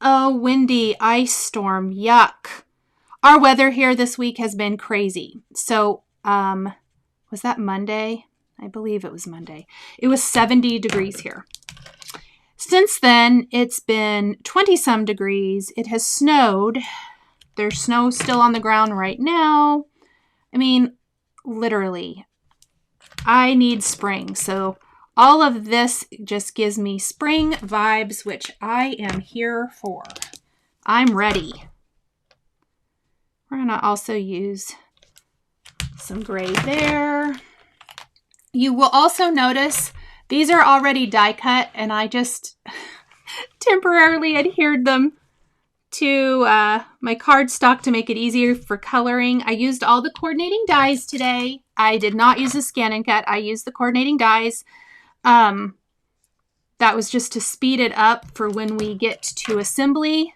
Oh, windy, ice storm, yuck. Our weather here this week has been crazy. So, was that Monday? I believe it was Monday. It was 70 degrees here. Since then, it's been 20-some degrees. It has snowed. There's snow still on the ground right now. I mean, literally, I need spring. So all of this just gives me spring vibes, which I am here for. I'm ready. We're going to also use some gray there. You will also notice these are already die cut, and I just temporarily adhered them to my cardstock to make it easier for coloring. I used all the coordinating dies today. I did not use the scan and cut. I used the coordinating dies. That was just to speed it up for when we get to assembly,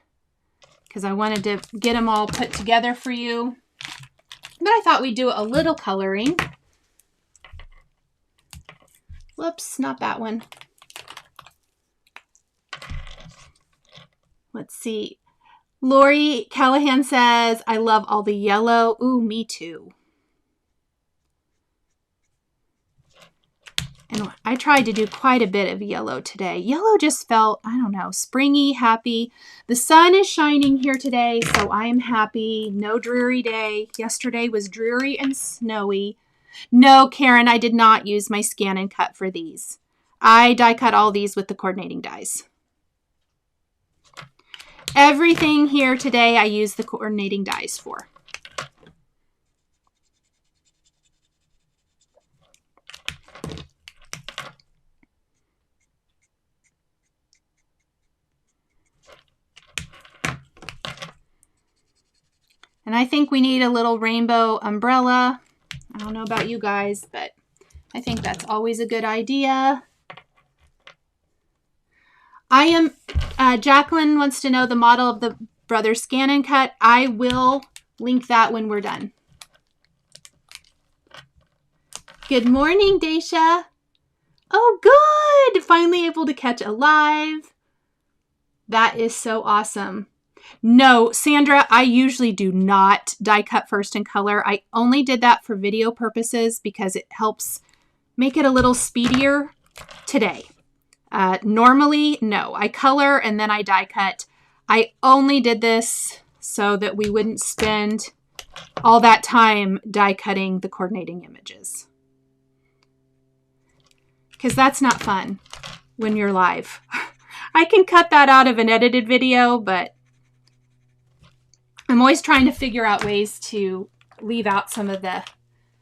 because I wanted to get them all put together for you. But I thought we'd do a little coloring. Whoops, not that one. Let's see. Lori Callahan says, I love all the yellow. Ooh, me too. And I tried to do quite a bit of yellow today. Yellow just felt, I don't know, springy, happy. The sun is shining here today, so I am happy. No dreary day. Yesterday was dreary and snowy. No, Karen, I did not use my scan and cut for these. I die cut all these with the coordinating dies. Everything here today I use the coordinating dies for. And I think we need a little rainbow umbrella. I don't know about you guys, but I think that's always a good idea. Jacqueline wants to know the model of the Brothers Scan and Cut. I will link that when we're done. Good morning, Daisha. Oh, good. Finally able to catch a live. That is so awesome. No, Sandra, I usually do not die cut first in color. I only did that for video purposes because it helps make it a little speedier today. Normally, no, I color and then I die cut. I only did this so that we wouldn't spend all that time die cutting the coordinating images. Because that's not fun when you're live. I can cut that out of an edited video, but I'm always trying to figure out ways to leave out some of the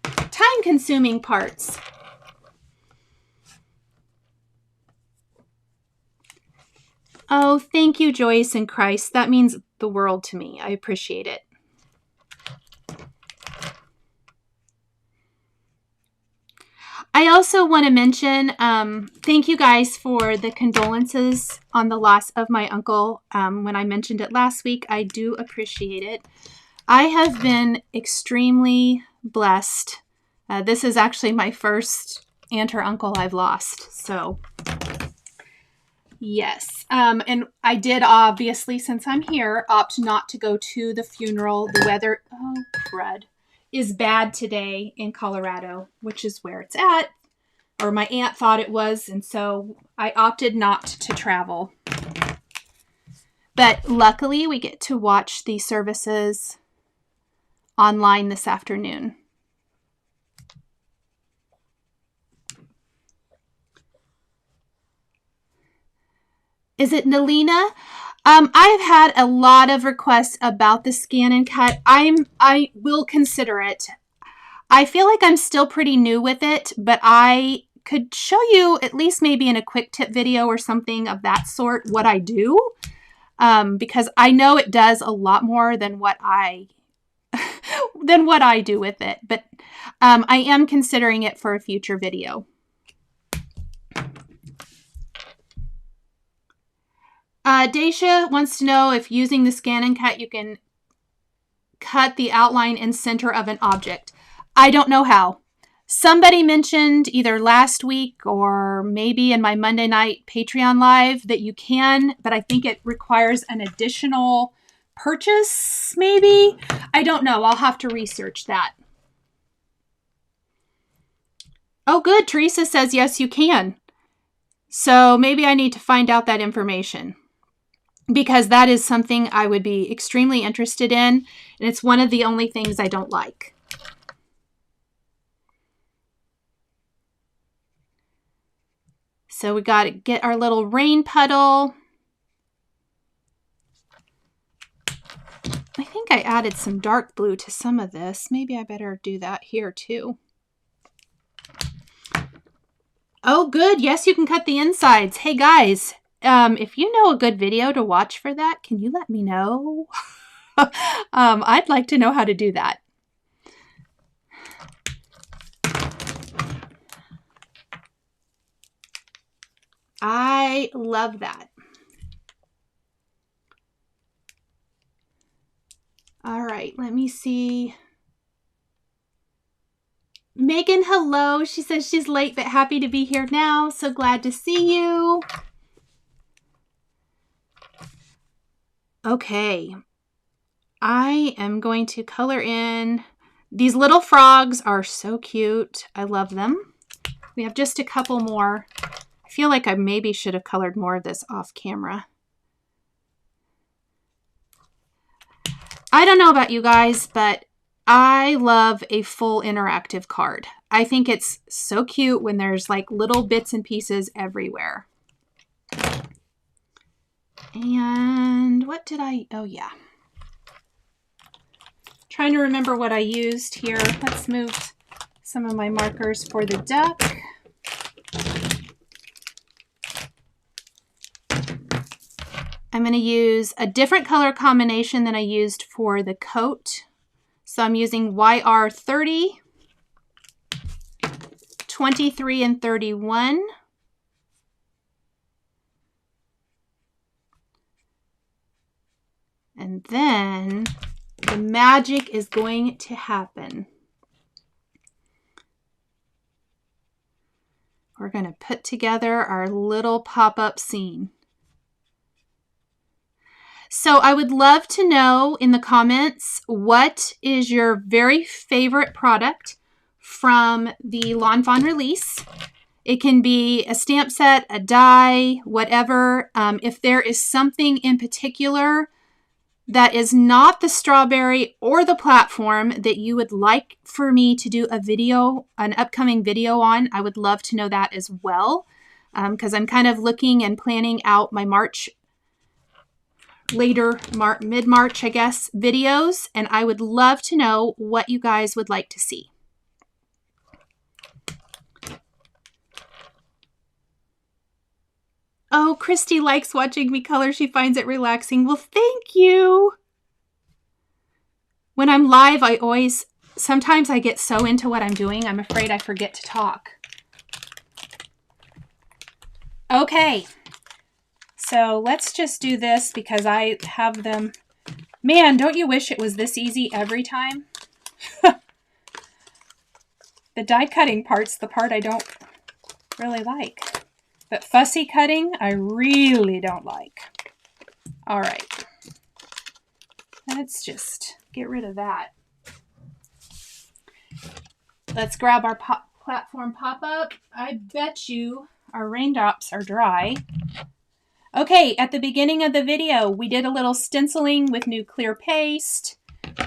time-consuming parts. Oh, thank you, Joyce and Christ. That means the world to me. I appreciate it. I also want to mention, thank you guys for the condolences on the loss of my uncle. When I mentioned it last week, I do appreciate it. I have been extremely blessed. This is actually my first aunt or uncle I've lost. So, yes. And I did, obviously, since I'm here, opt not to go to the funeral. The weather, oh, crud, is bad today in Colorado, which is where it's at, or my aunt thought it was, and so I opted not to travel. But luckily, we get to watch the services online this afternoon. Is it Nalina? I've had a lot of requests about the scan and cut. I will consider it. I feel like I'm still pretty new with it, but I could show you at least maybe in a quick tip video or something of that sort what I do, because I know it does a lot more than what I do with it. But I am considering it for a future video. Daisha wants to know if using the scan and cut, you can cut the outline and center of an object. I don't know how. Somebody mentioned either last week or maybe in my Monday night Patreon live that you can, but I think it requires an additional purchase, maybe. I don't know. I'll have to research that. Oh, good. Teresa says, yes, you can. So maybe I need to find out that information, because that is something I would be extremely interested in, and it's one of the only things I don't like. So we got to get our little rain puddle. I think I added some dark blue to some of this. Maybe I better do that here too. Oh, good. Yes, you can cut the insides. Hey guys, If you know a good video to watch for that, can you let me know? I'd like to know how to do that. I love that. All right, let me see. Megan, hello. She says she's late but happy to be here now. So glad to see you. Okay. I am going to color in. These little frogs are so cute. I love them. We have just a couple more. I feel like I maybe should have colored more of this off camera. I don't know about you guys, but I love a full interactive card. I think it's so cute when there's like little bits and pieces everywhere. And what did I, oh yeah. Trying to remember what I used here. Let's move some of my markers for the duck. I'm going to use a different color combination than I used for the coat. So I'm using YR 30, 23, and 31. And then the magic is going to happen. We're going to put together our little pop-up scene. So I would love to know in the comments, what is your very favorite product from the Lawn Fawn release? It can be a stamp set, a die, whatever. If there is something in particular that is not the strawberry or the platform that you would like for me to do a video, an upcoming video on, I would love to know that as well. Because I'm kind of looking and planning out my March, mid-March, I guess, videos. And I would love to know what you guys would like to see. Oh, Christy likes watching me color. She finds it relaxing. Well, thank you. When I'm live, sometimes I get so into what I'm doing, I'm afraid I forget to talk. Okay. So let's just do this because I have them. Man, don't you wish it was this easy every time? The die cutting part's the part I don't really like. But fussy cutting, I really don't like. All right. Let's just get rid of that. Let's grab our platform pop-up. I bet you our raindrops are dry. Okay, at the beginning of the video, we did a little stenciling with new clear paste.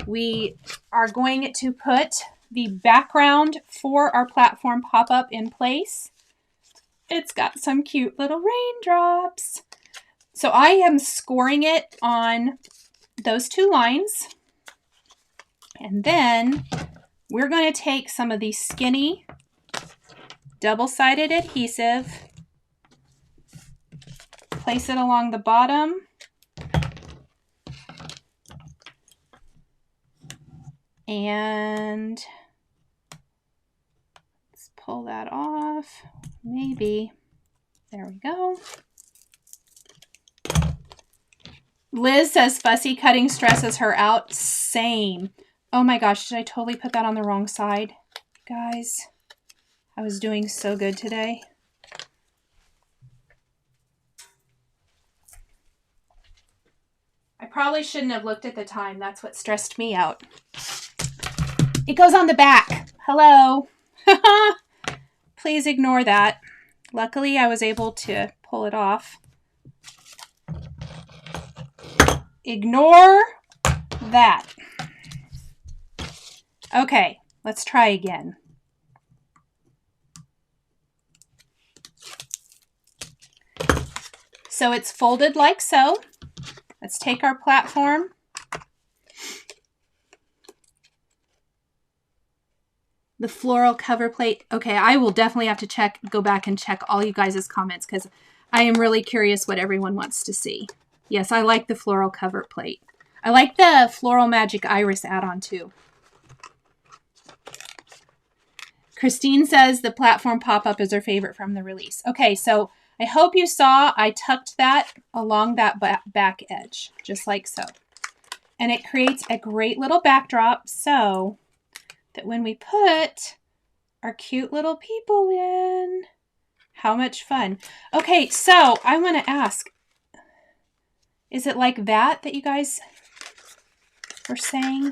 We are going to put the background for our platform pop-up in place. It's got some cute little raindrops. So I am scoring it on those two lines. And then we're going to take some of the skinny double-sided adhesive, place it along the bottom, and let's pull that off. Maybe. There we go. Liz says fussy cutting stresses her out. Same. Oh my gosh, did I totally put that on the wrong side? Guys, I was doing so good today. I probably shouldn't have looked at the time. That's what stressed me out. It goes on the back. Hello. Please ignore that. Luckily, I was able to pull it off. Ignore that. Okay, let's try again. So it's folded like so. Let's take our platform. The floral cover plate. Okay, I will definitely have to go back and check all you guys' comments because I am really curious what everyone wants to see. Yes, I like the floral cover plate. I like the Floral Magic Iris add-on too. Christine says the platform pop-up is her favorite from the release. Okay, so I hope you saw I tucked that along that back edge, just like so. And it creates a great little backdrop so that when we put our cute little people in, how much fun. Okay, so I want to ask, is it like that you guys were saying?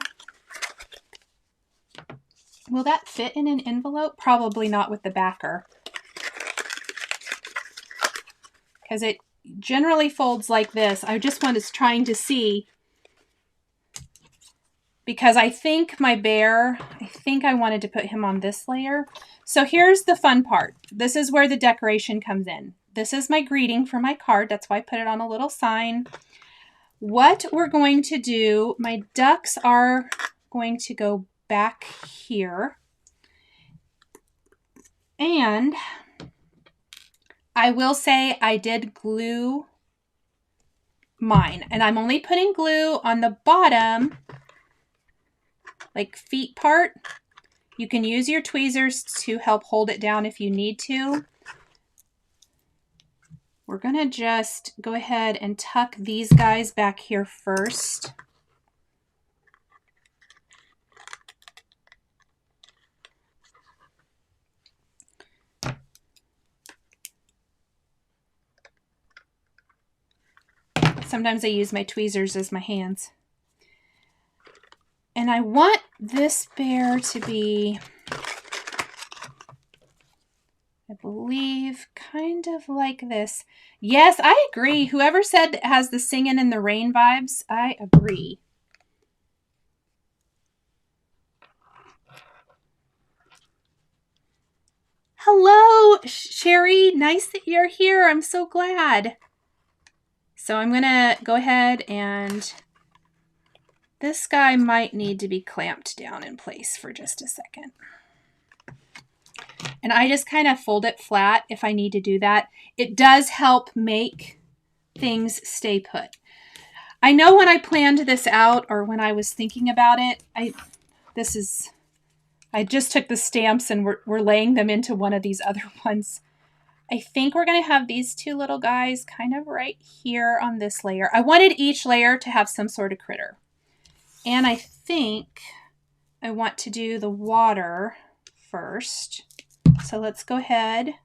Will that fit in an envelope? Probably not with the backer, because it generally folds like this. I just was trying to see, because I think my bear, I wanted to put him on this layer. So here's the fun part. This is where the decoration comes in. This is my greeting for my card. That's why I put it on a little sign. What we're going to do, my ducks are going to go back here. And I will say I did glue mine. And I'm only putting glue on the bottom, like feet part. You can use your tweezers to help hold it down if you need to. We're going to just go ahead and tuck these guys back here first. Sometimes I use my tweezers as my hands. And I want this bear to be, I believe, kind of like this. Yes, I agree. Whoever said it has the singing in the rain vibes, I agree. Hello, Sherry. Nice that you're here. I'm so glad. So I'm going to go ahead and this guy might need to be clamped down in place for just a second. And I just kind of fold it flat if I need to do that. It does help make things stay put. I know when I planned this out, or when I was thinking about it, I just took the stamps and we're laying them into one of these other ones. I think we're going to have these two little guys kind of right here on this layer. I wanted each layer to have some sort of critter. And I think I want to do the water first. So let's go ahead.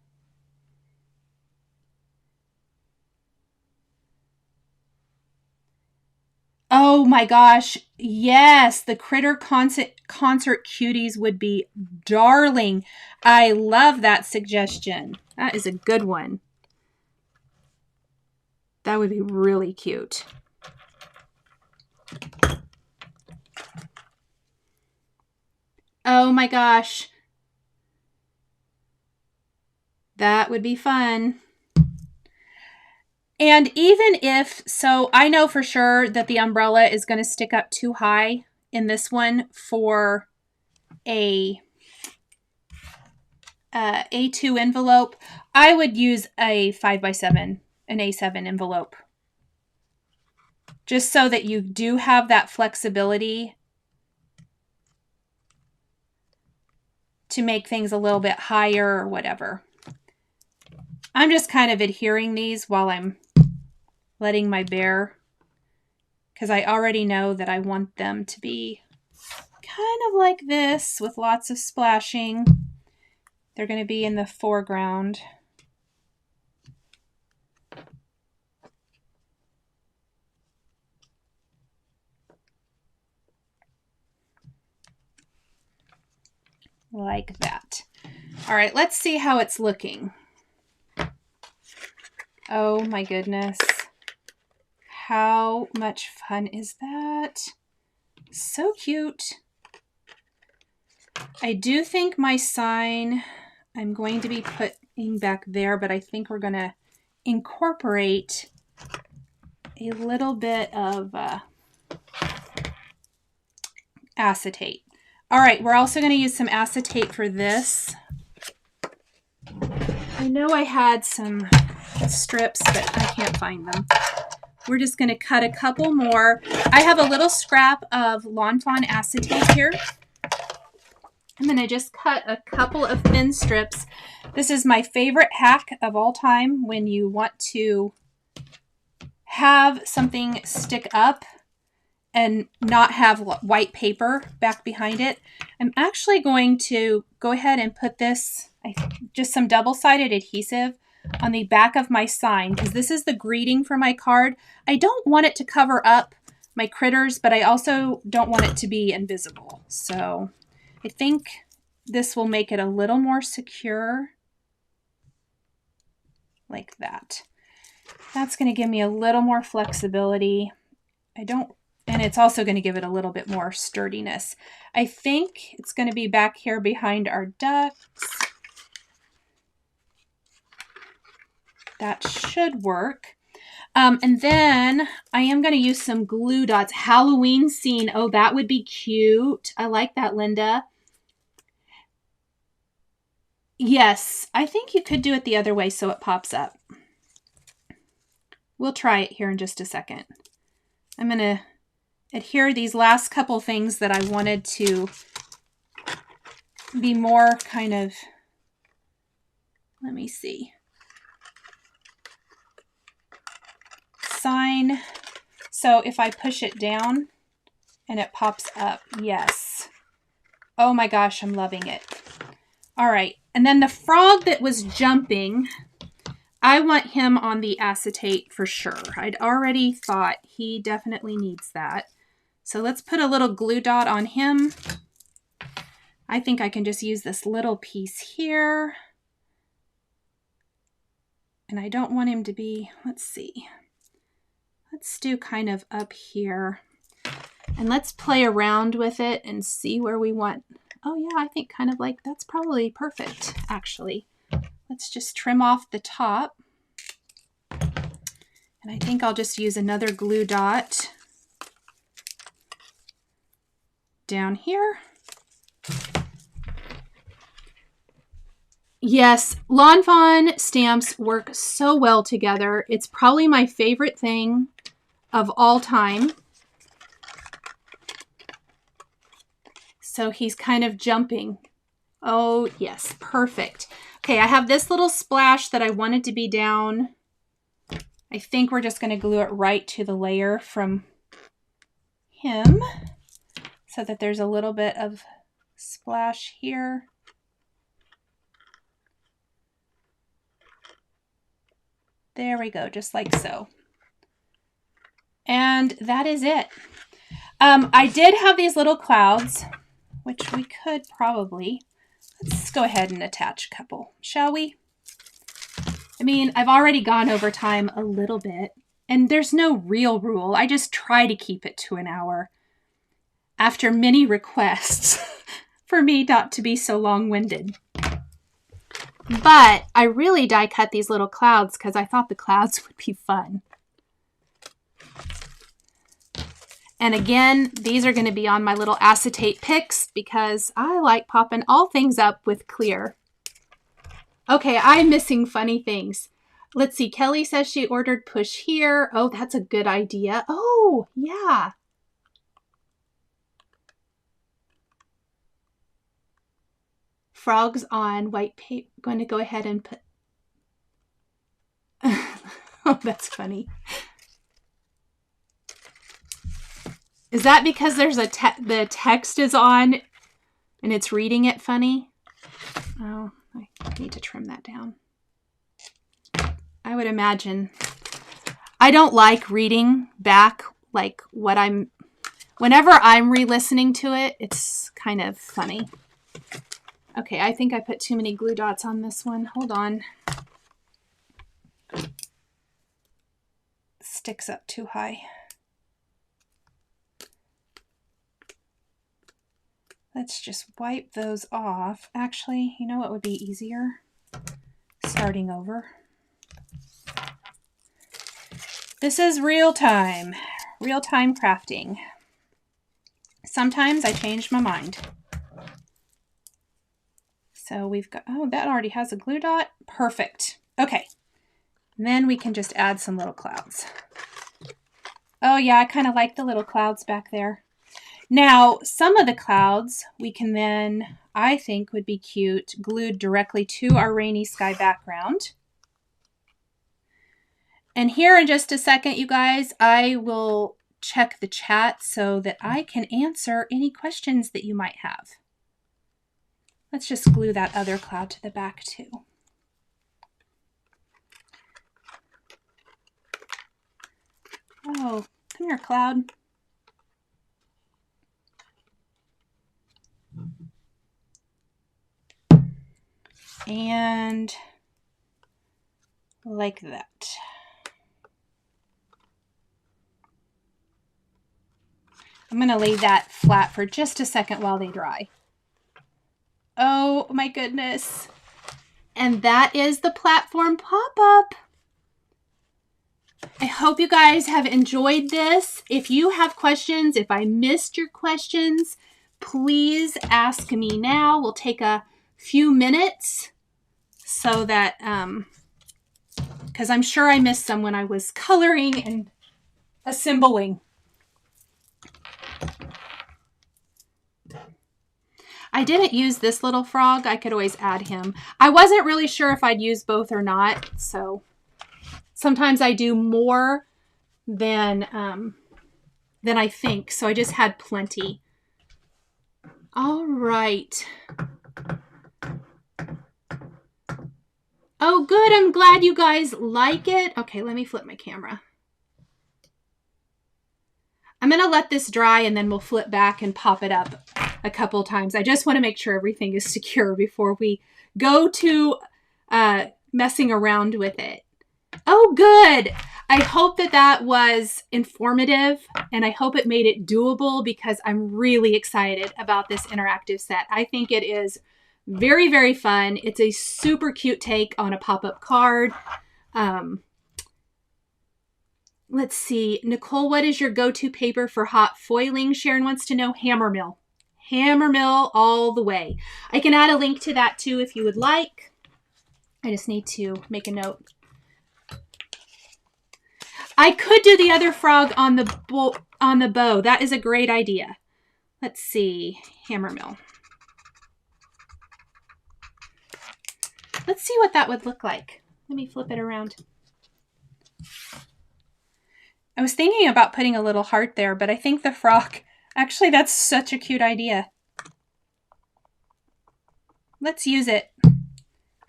Oh my gosh. Yes, the critter concert cuties would be darling. I love that suggestion. That is a good one. That would be really cute. Oh my gosh. That would be fun. And even if, so I know for sure that the umbrella is going to stick up too high in this one for a A2 envelope. I would use a 5x7, an A7 envelope. Just so that you do have that flexibility to make things a little bit higher or whatever. I'm just kind of adhering these while I'm letting my bear, because I already know that I want them to be kind of like this with lots of splashing. They're going to be in the foreground. Like that. All right, let's see how it's looking. Oh my goodness. How much fun is that? So cute. I do think my sign I'm going to be putting back there, but I think we're going to incorporate a little bit of acetate. All right, we're also going to use some acetate for this. I know I had some strips, but I can't find them. We're just going to cut a couple more. I have a little scrap of Lawn Fawn acetate here. I'm going to just cut a couple of thin strips. This is my favorite hack of all time when you want to have something stick up and not have white paper back behind it. I'm actually going to go ahead and put this, just some double-sided adhesive on the back of my sign, because this is the greeting for my card. I don't want it to cover up my critters, but I also don't want it to be invisible. So I think this will make it a little more secure, like that. That's going to give me a little more flexibility. And it's also going to give it a little bit more sturdiness. I think it's going to be back here behind our ducks. That should work. And then I am going to use some glue dots. Halloween scene. Oh, that would be cute. I like that, Linda. Yes, I think you could do it the other way so it pops up. We'll try it here in just a second. I'm going to adhere these last couple things that I wanted to be more kind of, let me see. Sign. So if I push it down and it pops up, yes. Oh my gosh, I'm loving it. All right, and then the frog that was jumping, I want him on the acetate for sure. I'd already thought he definitely needs that. So let's put a little glue dot on him. I think I can just use this little piece here. And I don't want him to be, let's see. Let's do kind of up here. And let's play around with it and see where we want. Oh yeah, I think kind of like that's probably perfect, actually. Let's just trim off the top. And I think I'll just use another glue dot down here. Yes, Lawn Fawn stamps work so well together. It's probably my favorite thing of all time. So he's kind of jumping. Oh, yes, perfect. Okay, I have this little splash that I wanted to be down. I think we're just going to glue it right to the layer from him so that there's a little bit of splash here. There we go, just like so. And that is it. I did have these little clouds, which we could probably, let's go ahead and attach a couple, shall we? I mean, I've already gone over time a little bit, and there's no real rule. I just try to keep it to an hour after many requests for me not to be so long-winded. But I really die cut these little clouds because I thought the clouds would be fun. And again, these are going to be on my little acetate picks because I like popping all things up with clear. Okay, I'm missing funny things. Let's see. Kelly says she ordered push here. Oh, that's a good idea. Oh, yeah. Frogs on white paper. Going to go ahead and put. Oh, that's funny. Is that because there's the text is on and it's reading it funny? Oh, I need to trim that down. I would imagine. I don't like reading back like what whenever I'm re-listening to it, it's kind of funny. Okay, I think I put too many glue dots on this one. Hold on. Sticks up too high. Let's just wipe those off. Actually, you know what would be easier? Starting over. This is real-time crafting. Sometimes I change my mind. So we've got, oh, that already has a glue dot. Perfect. Okay. And then we can just add some little clouds. Oh yeah, I kind of like the little clouds back there. Now, some of the clouds we can then, I think would be cute, glued directly to our rainy sky background. And here in just a second, you guys, I will check the chat so that I can answer any questions that you might have. Let's just glue that other cloud to the back too. Oh, come here, cloud. And like that. I'm going to leave that flat for just a second while they dry. Oh my goodness. And that is the platform pop-up. I hope you guys have enjoyed this. If you have questions, if I missed your questions, please ask me now. We'll take a few minutes so that, because I'm sure I missed some when I was coloring and assembling. I didn't use this little frog. I could always add him. I wasn't really sure if I'd use both or not, so sometimes I do more than I think, so I just had plenty. All right. Oh, good. I'm glad you guys like it. Okay, let me flip my camera. I'm going to let this dry and then we'll flip back and pop it up a couple times. I just want to make sure everything is secure before we go to messing around with it. Oh, good. I hope that that was informative and I hope it made it doable because I'm really excited about this interactive set. I think it is very, very fun. It's a super cute take on a pop-up card. Let's see. Nicole, what is your go-to paper for hot foiling? Sharon wants to know. Hammer mill. Hammer mill all the way. I can add a link to that too if you would like. I just need to make a note. I could do the other frog on the bow. That is a great idea. Let's see. Hammer mill. Let's see what that would look like. Let me flip it around. I was thinking about putting a little heart there, but I think the frog, actually that's such a cute idea. Let's use it.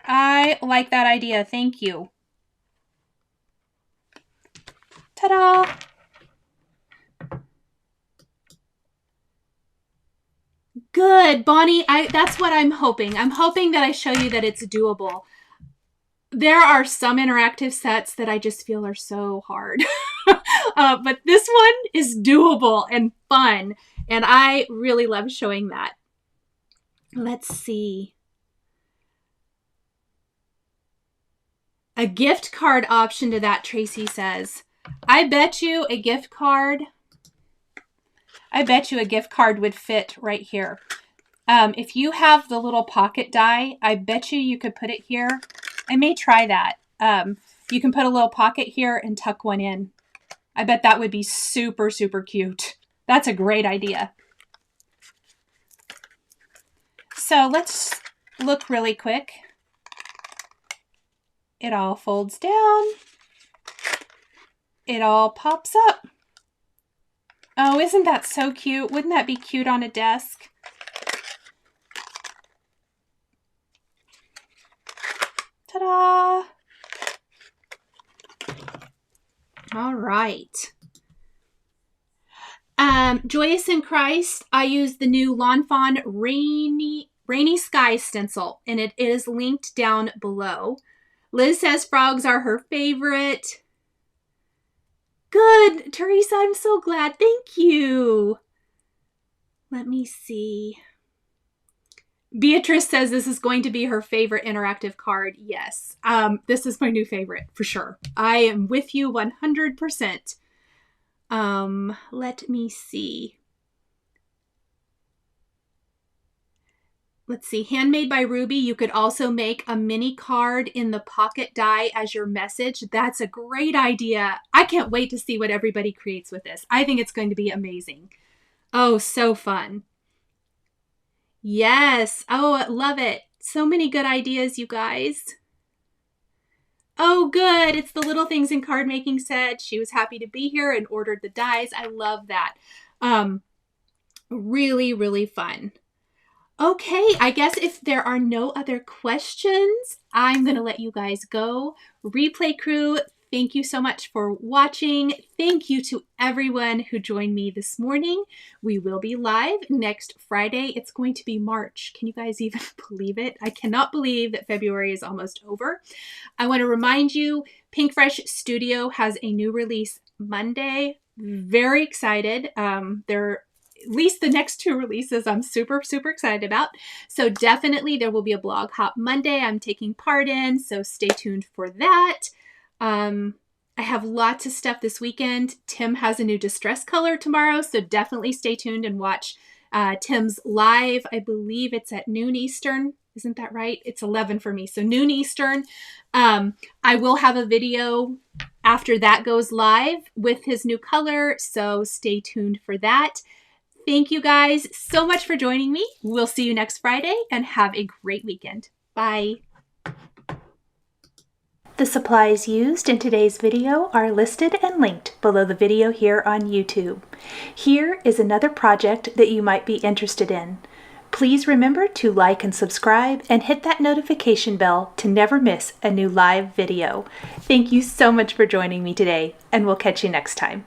I like that idea. Thank you. Ta-da! Good, Bonnie. That's what I'm hoping. I'm hoping that I show you that it's doable. There are some interactive sets that I just feel are so hard. But this one is doable and fun. And I really love showing that. Let's see. A gift card option to that, Tracy says. I bet you a gift card would fit right here. If you have the little pocket die, I bet you could put it here. I may try that. You can put a little pocket here and tuck one in. I bet that would be super, super cute. That's a great idea. So let's look really quick. It all folds down. It all pops up. Oh, isn't that so cute? Wouldn't that be cute on a desk? Ta-da! All right. Joyous in Christ, I use the new Lawn Fawn Rainy Sky Stencil, and it is linked down below. Liz says frogs are her favorite. Good, Teresa, I'm so glad. Thank you. Let me see. Beatrice says this is going to be her favorite interactive card. Yes, this is my new favorite for sure. I am with you 100%. Let me see. let's see, Handmade by Ruby. You could also make a mini card in the pocket die as your message. That's a great idea. I can't wait to see what everybody creates with this. I think it's going to be amazing. Oh, so fun. Yes. Oh, I love it. So many good ideas, you guys. Oh, good. It's the Little Things in Card Making said she was happy to be here and ordered the dies. I love that. Really, really fun. Okay, I guess if there are no other questions, I'm going to let you guys go. Replay crew, thank you so much for watching. Thank you to everyone who joined me this morning. We will be live next Friday. It's going to be March. Can you guys even believe it? I cannot believe that February is almost over. I want to remind you, Pink Fresh Studio has a new release Monday. Very excited. They're at least the next 2 releases I'm super, super excited about. So definitely there will be a blog hop Monday I'm taking part in, so stay tuned for that. I have lots of stuff this weekend. Tim has a new distress color tomorrow, so definitely stay tuned and watch Tim's live. I believe it's at noon Eastern. Isn't that right? It's 11 for me, so noon Eastern. I will have a video after that goes live with his new color, so stay tuned for that. Thank you guys so much for joining me. We'll see you next Friday and have a great weekend. Bye. The supplies used in today's video are listed and linked below the video here on YouTube. Here is another project that you might be interested in. Please remember to like and subscribe and hit that notification bell to never miss a new live video. Thank you so much for joining me today, and we'll catch you next time.